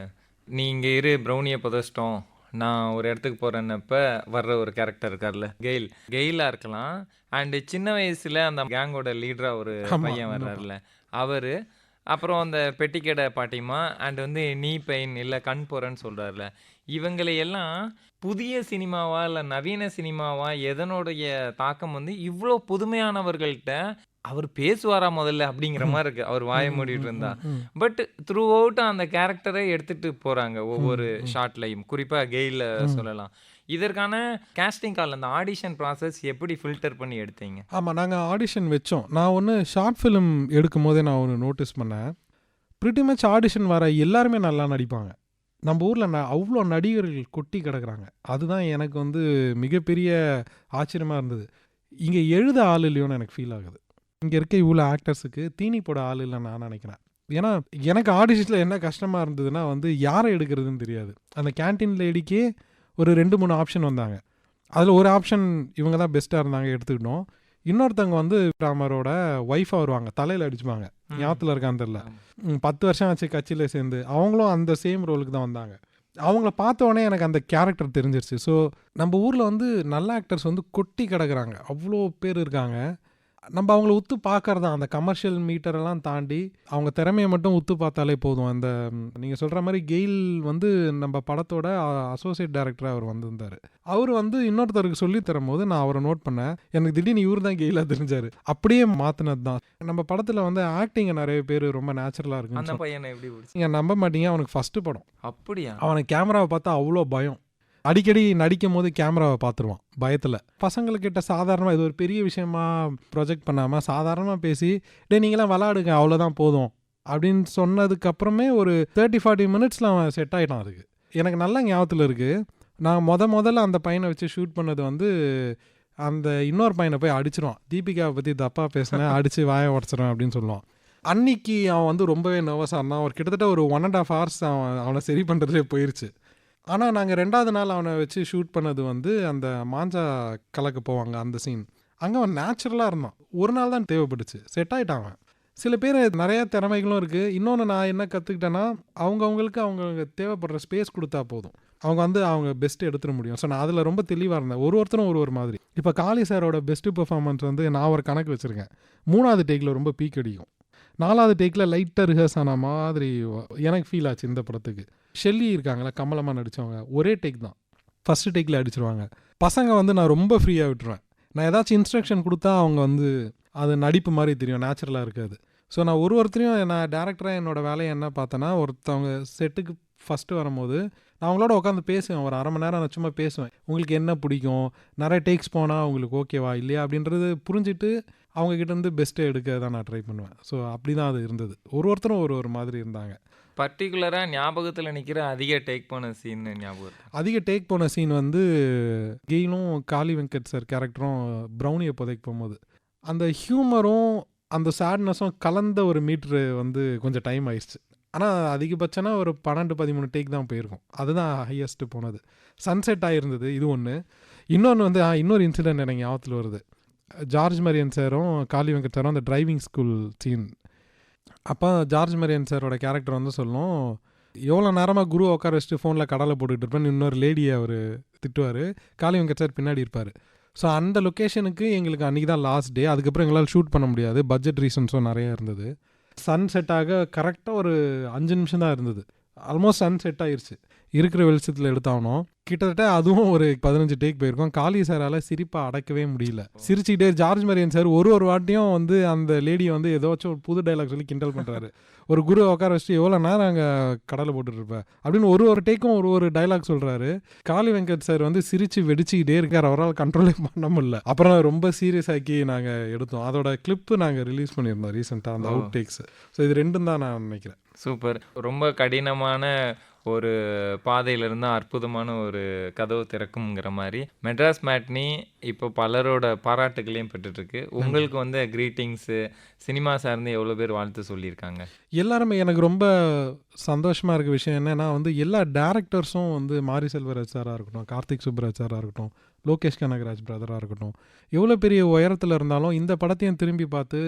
Speaker 1: நீங்கள் இரு ப்ரௌனியை புதைச்சிட்டோம், நான் ஒரு இடத்துக்கு போகிறேன்னப்ப வர்ற ஒரு கேரக்டர் இருக்கார்ல, கெயிலாக இருக்கலாம். அண்டு சின்ன வயசில் அந்த கேங்கோட லீடராக ஒரு பையன் வர்றாருல அவர், அப்புறம் அந்த பெட்டிக்கடை பாட்டிமா, அண்ட் வந்து நீ பெயின் இல்லை கண் போகிறேன்னு சொல்கிறாருல, இவங்களையெல்லாம் புதிய சினிமாவா இல்லை நவீன சினிமாவா எதனுடைய தாக்கம் வந்து இவ்வளோ புதுமையானவர்கள்ட்ட அவர் பேசுவாரா முதல்ல அப்படிங்கிற மாதிரி இருக்கு, அவர் வாய மூடிட்டு இருந்தா. பட் த்ரூ அவுட் அந்த கேரக்டரை எடுத்துட்டு போறாங்க ஒவ்வொரு ஷாட்லையும், குறிப்பா கெயில சொல்லலாம். இதற்கான கேஸ்டிங் கால் அந்த ஆடிஷன் ப்ராசஸ் எப்படி ஃபில்டர் பண்ணி எடுத்தீங்க?
Speaker 2: ஆமாம், நாங்கள் ஆடிஷன் வச்சோம். நான் ஒன்று ஷார்ட் ஃபிலிம் எடுக்கும் போதே நான் ஒன்று நோட்டீஸ் பண்ணேன். ப்ரிட்டி மச் ஆடிஷன் வர எல்லாருமே நல்லா நடிப்பாங்க. நம்ம ஊரில் அவ்வளோ நடிகர்கள் கொட்டி கிடக்குறாங்க. அதுதான் எனக்கு வந்து மிகப்பெரிய ஆச்சரியமாக இருந்தது. இங்கே எழுத ஆள் இல்லையோன்னு எனக்கு ஃபீல் ஆகுது. இங்கே இருக்க இவ்வளோ ஆக்டர்ஸுக்கு தீனி போட ஆள் இல்லைன்னு நான் நினைக்கிறேன். ஏன்னா எனக்கு ஆடிஷனில் என்ன கஷ்டமாக இருந்ததுன்னா வந்து யாரை எடுக்கிறதுன்னு தெரியாது. அந்த கேன்டீன் லேடிக்கே ஒரு 2-3 ஆப்ஷன் வந்தாங்க. அதில் ஒரு ஆப்ஷன் இவங்க தான் பெஸ்ட்டாக இருந்தாங்க, எடுத்துக்கிட்டோம். இன்னொருத்தவங்க வந்து ராமரோட ஒய்ஃபாக வருவாங்க, தலையில் அடிச்சுப்பாங்க. ஞாபகத்தில் இருக்கான்னு தெரில. 10 வருஷம் ஆச்சு கட்சியில் சேர்ந்து. அவங்களும் அந்த சேம் ரோலுக்கு தான் வந்தாங்க. அவங்கள பார்த்த உடனே எனக்கு அந்த கேரக்டர் தெரிஞ்சிருச்சு. ஸோ நம்ம ஊரில் வந்து நல்ல ஆக்டர்ஸ் வந்து கொட்டி கிடக்குறாங்க, அவ்வளோ பேர் இருக்காங்க. நம்ம அவங்கள உத்து பார்க்கறது தான், அந்த கமர்ஷியல் மீட்டரெல்லாம் தாண்டி அவங்க திறமையை மட்டும் உத்து பார்த்தாலே போதும். அந்த நீங்கள் சொல்கிற மாதிரி கெயில் வந்து நம்ம படத்தோட அசோசியேட் டைரக்டராக அவர் வந்திருந்தார். அவர் வந்து இன்னொருத்தருக்கு சொல்லி தரும் போது நான் அவரை நோட் பண்ணேன். எனக்கு திடீர்னு இவர் தான் கெயிலாக தெரிஞ்சார். அப்படியே மாற்றினது தான். நம்ம படத்தில் வந்து ஆக்டிங்கை நிறைய பேர் ரொம்ப நேச்சுரலாக
Speaker 1: அந்த
Speaker 2: இருக்குன்னு
Speaker 1: பையனை எப்படி பிடிச்சி?
Speaker 2: நீங்கள் நம்ப மாட்டீங்க, அவனுக்கு ஃபஸ்ட்டு படம்.
Speaker 1: அப்படியா?
Speaker 2: அவனுக்கு கேமராவை பார்த்தா அவ்வளோ பயம். அடிக்கடி நடிக்கும் போது கேமராவை பார்த்துருவான் பயத்தில். பசங்கள்கிட்ட சாதாரணமாக இது ஒரு பெரிய விஷயமா ப்ரொஜெக்ட் பண்ணாமல் சாதாரணமாக பேசி, டே நீங்களாம் விளாடுங்க அவ்வளோதான் போதும் அப்படின்னு சொன்னதுக்கப்புறமே ஒரு 30-40 மினிட்ஸில் அவன் செட் ஆகிட்டான். அதுக்கு எனக்கு நல்ல ஞாபகத்தில் இருக்குது. நான் முதல்ல அந்த பையனை வச்சு ஷூட் பண்ணது வந்து அந்த இன்னொரு பையனை போய் அடிச்சிருவான். தீபிகாவை பற்றி தப்பாக பேசினேன், அடித்து வாயை உடச்சிருவேன் அப்படின்னு சொல்லுவான். அன்னைக்கு அவன் வந்து ரொம்பவே நர்வஸாக இருந்தான். ஒரு கிட்டத்தட்ட ஒரு 1.5 hours அவனை சரி பண்ணுறதே போயிடுச்சு. ஆனால் நாங்கள் 2வது நாள் அவனை வச்சு ஷூட் பண்ணது வந்து அந்த மாஞ்சா கலக்க போவாங்க அந்த சீன். அங்கே அவன் நேச்சுரலாக இருந்தான். ஒரு நாள் தான் தேவைப்பட்டுச்சு, செட் ஆகிட்டான் அவன். சில பேர் நிறைய திறமைகளும் இருக்குது. இன்னொன்று நான் என்ன கற்றுக்கிட்டேன்னா, அவங்களுக்கு அவங்க தேவைப்படுற ஸ்பேஸ் கொடுத்தா போதும், அவங்க வந்து அவங்க பெஸ்ட்டு எடுத்துட முடியும். ஸோ நான் அதில் ரொம்ப தெளிவாக இருந்தேன். ஒருத்தரும் ஒரு மாதிரி. இப்போ காளி சாரோட பெஸ்ட்டு பெர்ஃபார்மன்ஸ் வந்து நான் ஒரு கணக்கு வச்சுருக்கேன். 3வது டேக்கில் ரொம்ப பீக் அடிக்கும், 4வது டேக்கில் லைட்டாக ரிஹர்ஸ் ஆன மாதிரி எனக்கு ஃபீல் ஆச்சு இந்த படத்துக்கு. ஷெல்லி இருக்காங்களா, கமலமாக நடித்தவங்க, ஒரே டேக் தான், ஃபஸ்ட்டு டேக்கில் அடிச்சிருவாங்க. பசங்க வந்து நான் ரொம்ப ஃப்ரீயாக விட்டுருவேன். நான் ஏதாச்சும் இன்ஸ்ட்ரக்ஷன் கொடுத்தா அவங்க வந்து அது நடிப்பு மாதிரி தெரியும், நேச்சுரலாக இருக்காது. ஸோ நான் ஒருத்தரையும் நான் டேரக்டராக என்னோடய வேலையை என்ன பார்த்தேன்னா, ஒருத்தவங்க செட்டுக்கு ஃபஸ்ட்டு வரும்போது நான் அவங்களோட உட்காந்து பேசுவேன். ஒரு 1/2 மணி நேரம் நான் சும்மா பேசுவேன். உங்களுக்கு என்ன பிடிக்கும், நிறைய டேக்ஸ் போனால் உங்களுக்கு ஓகேவா இல்லையா அப்படின்றது புரிஞ்சுட்டு அவங்கக்கிட்டேருந்து பெஸ்ட்டை எடுக்க தான் நான் ட்ரை பண்ணுவேன். ஸோ அப்படி தான் அது இருந்தது. ஒருத்தரும் ஒரு மாதிரி இருந்தாங்க.
Speaker 1: பர்டிகுலராக ஞாபகத்தில் நிற்கிற அதிக டேக் போன சீன் ஞாபகம்?
Speaker 2: அதிக டேக் போன சீன் வந்து கெயிலும் காளி வெங்கட் சார் கேரக்டரும் ப்ரௌனியை புதைக்க போகும்போது அந்த ஹியூமரும் அந்த சேட்னஸும் கலந்த ஒரு மீட்ரு வந்து கொஞ்சம் டைம் ஆயிடுச்சு. ஆனால் அதிகபட்சம்னா ஒரு 12-13 டேக் தான் போயிருக்கும். அதுதான் ஹையஸ்ட்டு போனது. சன்செட் ஆகிருந்தது இது ஒன்று. இன்னொன்று வந்து இன்னொரு இன்சிடென்ட் எனக்கு ஞாபகத்தில் வருது. ஜார்ஜ் மரியன் சாரும் காளி வெங்கட் சாரும் அந்த டிரைவிங் ஸ்கூல் சீன். அப்போ ஜார்ஜ் மரியன் சாரோட கேரக்டர் வந்து சொல்லும், எவ்வளோ நேரமாக குரு உட்கார வச்சுட்டு ஃபோனில் கடலை போட்டுக்கிட்டு இருப்பேன்னு இன்னொரு லேடியை அவர் திட்டுவார். காளி வெங்கட் சார் பின்னாடி இருப்பார். ஸோ அந்த லொக்கேஷனுக்கு எங்களுக்கு அன்றைக்கி தான் லாஸ்ட் டே. அதுக்கப்புறம் எங்களால் ஷூட் பண்ண முடியாது, பட்ஜெட் ரீசன்ஸும் நிறையா இருந்தது. சன் செட் ஆக கரெக்டாக ஒரு 5 நிமிஷம் தான் இருந்தது. ஆல்மோஸ்ட் சன் செட் ஆகிருச்சு. இருக்கிற வெளிச்சத்தில் எடுத்தாகணும். கிட்டத்தட்ட அதுவும் ஒரு 15 டேக் போயிருக்கோம். காளி சாரால் சிரிப்பை அடக்கவே முடியல. சிரிச்சுக்கிட்டே ஜார்ஜ் மரியன் சார் ஒரு வாட்டியும் வந்து அந்த லேடியை வந்து ஏதாச்சும் ஒரு புது டைலாக் சொல்லி கிண்டல் பண்ணுறாரு. ஒரு குரு உட்கார வச்சுட்டு எவ்வளோ நேரம் அங்கே கடலை போட்டுட்ருப்பேன் அப்படின்னு ஒரு டேக்கும் ஒரு டைலாக் சொல்கிறாரு. காளி வெங்கட் சார் வந்து சிரித்து வெடிச்சிக்கிட்டே இருக்கார், அவரால் கண்ட்ரோலே பண்ண முடியல. அப்புறம் ரொம்ப சீரியஸ் ஆக்கி நாங்கள் எடுத்தோம். அதோட கிளிப்பு நாங்கள் ரிலீஸ் பண்ணியிருந்தோம் ரீசெண்டாக, அந்த அவுட் டேக்ஸ். ஸோ இது 2 தான் நான் நினைக்கிறேன்.
Speaker 1: சூப்பர். ரொம்ப கடினமான ஒரு பாதையிலிருந்து அற்புதமான ஒரு கதவு திறக்குங்கிற மாதிரி மெட்ராஸ் மேட்னி இப்போ பலரோட பாராட்டுகளையும் பெற்றுட்ருக்கு. உங்களுக்கு வந்து க்ரீட்டிங்ஸு சினிமா சார்ந்து எவ்வளோ பேர் வாழ்த்து சொல்லியிருக்காங்க?
Speaker 2: எல்லாருமே எனக்கு ரொம்ப சந்தோஷமாக இருக்க விஷயம் என்னன்னா வந்து எல்லா டேரக்டர்ஸும் வந்து மாரி செல்வராஜ் சாராக இருக்கட்டும், கார்த்திக் சுப்ராஜ் சாராக இருக்கட்டும், லோகேஷ் கனகராஜ் பிரதராக இருக்கட்டும், எவ்வளோ பெரிய உயரத்தில் இருந்தாலும் இந்த படத்தையும் திரும்பி பார்த்து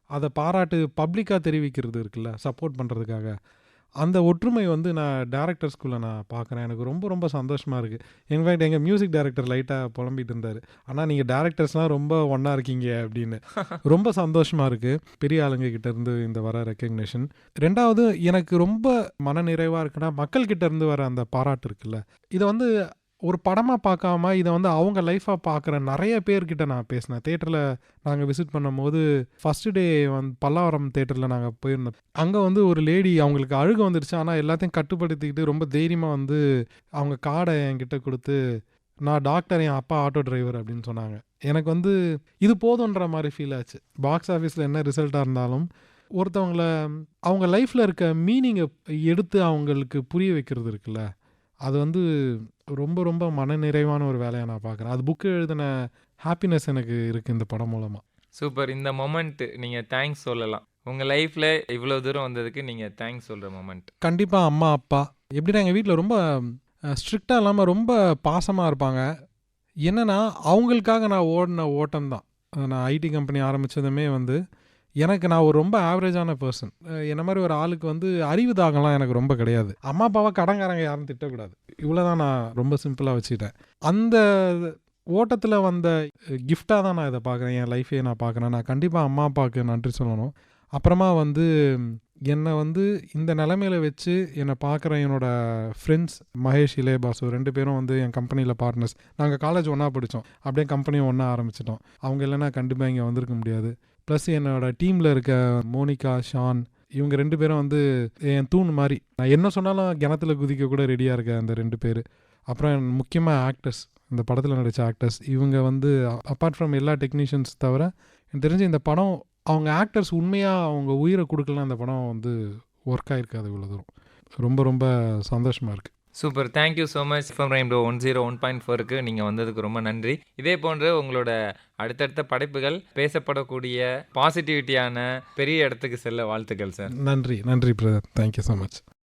Speaker 2: அதை பாராட்டு பப்ளிக்காக தெரிவிக்கிறது இருக்குல்ல, சப்போர்ட் பண்ணுறதுக்காக, அந்த ஒற்றுமை வந்து நான் டேரக்டர்ஸ்குள்ளே நான் பார்க்குறேன். எனக்கு ரொம்ப சந்தோஷமாக இருக்குது. இன்ஃபேக்ட் எங்கள் மியூசிக் டைரக்டர் லைட்டாக புலம்பிகிட்டு இருந்தார், ஆனால் நீங்கள் டேரக்டர்ஸ்லாம் ரொம்ப ஒன்றா இருக்கீங்க அப்படின்னு. ரொம்ப சந்தோஷமாக இருக்குது பெரிய ஆளுங்க கிட்டேருந்து இந்த வர ரெக்கக்னேஷன். 2வது எனக்கு ரொம்ப மனநிறைவாக இருக்குன்னா மக்கள்கிட்டேருந்து வர அந்த பாராட்டு இருக்குல்ல, இதை வந்து ஒரு படமாக பார்க்காம இதை வந்து அவங்க லைஃபாக பார்க்குற நிறைய பேர்கிட்ட நான் பேசினேன். தேட்டரில் நாங்கள் விசிட் பண்ணும்போது ஃபஸ்ட்டு டே வந்து பல்லாவரம் தேட்டரில் நாங்கள் போயிருந்தோம். அங்கே வந்து ஒரு லேடி அவங்களுக்கு அழுக வந்துருச்சு, ஆனால் எல்லாத்தையும் கட்டுப்படுத்திக்கிட்டு ரொம்ப தைரியமாக வந்து அவங்க கார்டை என்கிட்ட கொடுத்து நான் டாக்டர், என் அப்பா ஆட்டோ டிரைவர் அப்படின்னு சொன்னாங்க. எனக்கு வந்து இது போதுன்ற மாதிரி ஃபீல் ஆச்சு. பாக்ஸ் ஆஃபீஸில் என்ன ரிசல்ட்டாக இருந்தாலும் ஒருத்தவங்கள அவங்க லைஃப்பில் இருக்க மீனிங்கை எடுத்து அவங்களுக்கு புரிய வைக்கிறது இருக்குல்ல, அது வந்து ரொம்ப ரொம்ப மனநிறைவான ஒரு வேலையாக நான் பார்க்குறேன். அது புக்கு எழுதின ஹாப்பினஸ் எனக்கு இருக்குது இந்த படம் மூலமாக.
Speaker 1: சூப்பர். இந்த மொமெண்ட் நீங்க தேங்க்ஸ் சொல்லலாம். உங்க லைஃப்ல இவ்வளோ தூரம் வந்ததுக்கு நீங்க தேங்க்ஸ் சொல்ற மொமெண்ட்.
Speaker 2: கண்டிப்பாக அம்மா அப்பா எப்படின்னா எங்கள் வீட்டில் ரொம்ப ஸ்ட்ரிக்டாக இல்லாமல் ரொம்ப பாசமாக இருப்பாங்க. என்னன்னா அவங்களுக்காக நான் ஓடின ஓட்டம் தான். நான் ஐடி கம்பெனி ஆரம்பித்ததுமே வந்து எனக்கு நான் ஒரு ரொம்ப ஆவரேஜான பர்சன். என்ன மாதிரி ஒரு ஆளுக்கு வந்து அறிவு தாகம்லாம் எனக்கு ரொம்ப கிடையாது. அம்மா அப்பாவை கடன்காரங்க யாரும் திட்டக்கூடாது, இவ்வளோதான் நான் ரொம்ப சிம்பிளாக வச்சுக்கிட்டேன். அந்த ஓட்டத்தில் வந்த கிஃப்டாக தான் நான் இதை பார்க்குறேன், என் லைஃபையே நான் பார்க்குறேன். நான் கண்டிப்பாக அம்மா அப்பாவுக்கு நன்றி சொல்லணும். அப்புறமா வந்து என்னை வந்து இந்த நிலமையில வச்சு என்னை பார்க்குற என்னோட ஃப்ரெண்ட்ஸ் மகேஷ், இளைய பாசு 2 பேரும் வந்து என் கம்பெனியில் பார்ட்னர்ஸ். நாங்கள் காலேஜ் ஒன்றா படித்தோம், அப்படியே கம்பெனியும் ஒன்றா ஆரம்பிச்சிட்டோம். அவங்க இல்லைன்னா கண்டிப்பாக இங்கே வந்திருக்க முடியாது. ப்ளஸ் என்னோட டீமில் இருக்க மோனிகா, ஷான், இவங்க 2 பேரும் வந்து என் தூண் மாதிரி. நான் என்ன சொன்னாலும் கிணத்துல குதிக்க கூட ரெடியாக இருக்கேன் அந்த 2 பேர். அப்புறம் முக்கியமாக ஆக்டர்ஸ், இந்த படத்தில் நடித்த ஆக்டர்ஸ், இவங்க வந்து அப்பார்ட் ஃப்ரம் எல்லா டெக்னீஷியன்ஸ் தவிர எனக்கு தெரிஞ்சு இந்த படம் அவங்க ஆக்டர்ஸ் உண்மையாக அவங்க உயிரை கொடுக்கலாம், அந்த படம் வந்து ஒர்க் ஆகிருக்காது இவ்வளோ தூரம். ரொம்ப ரொம்ப சந்தோஷமாக இருக்குது.
Speaker 1: Super. Thank you so much. FM rainbow 101.4க்கு நீங்கள் வந்ததுக்கு ரொம்ப நன்றி. இதே போன்று உங்களோட அடுத்தடுத்த படைப்புகள் பேசப்படக்கூடிய பாசிட்டிவிட்டியான பெரிய இடத்துக்கு செல்ல வாழ்த்துக்கள் சார்.
Speaker 2: நன்றி பிரதர், தேங்க்யூ ஸோ மச்.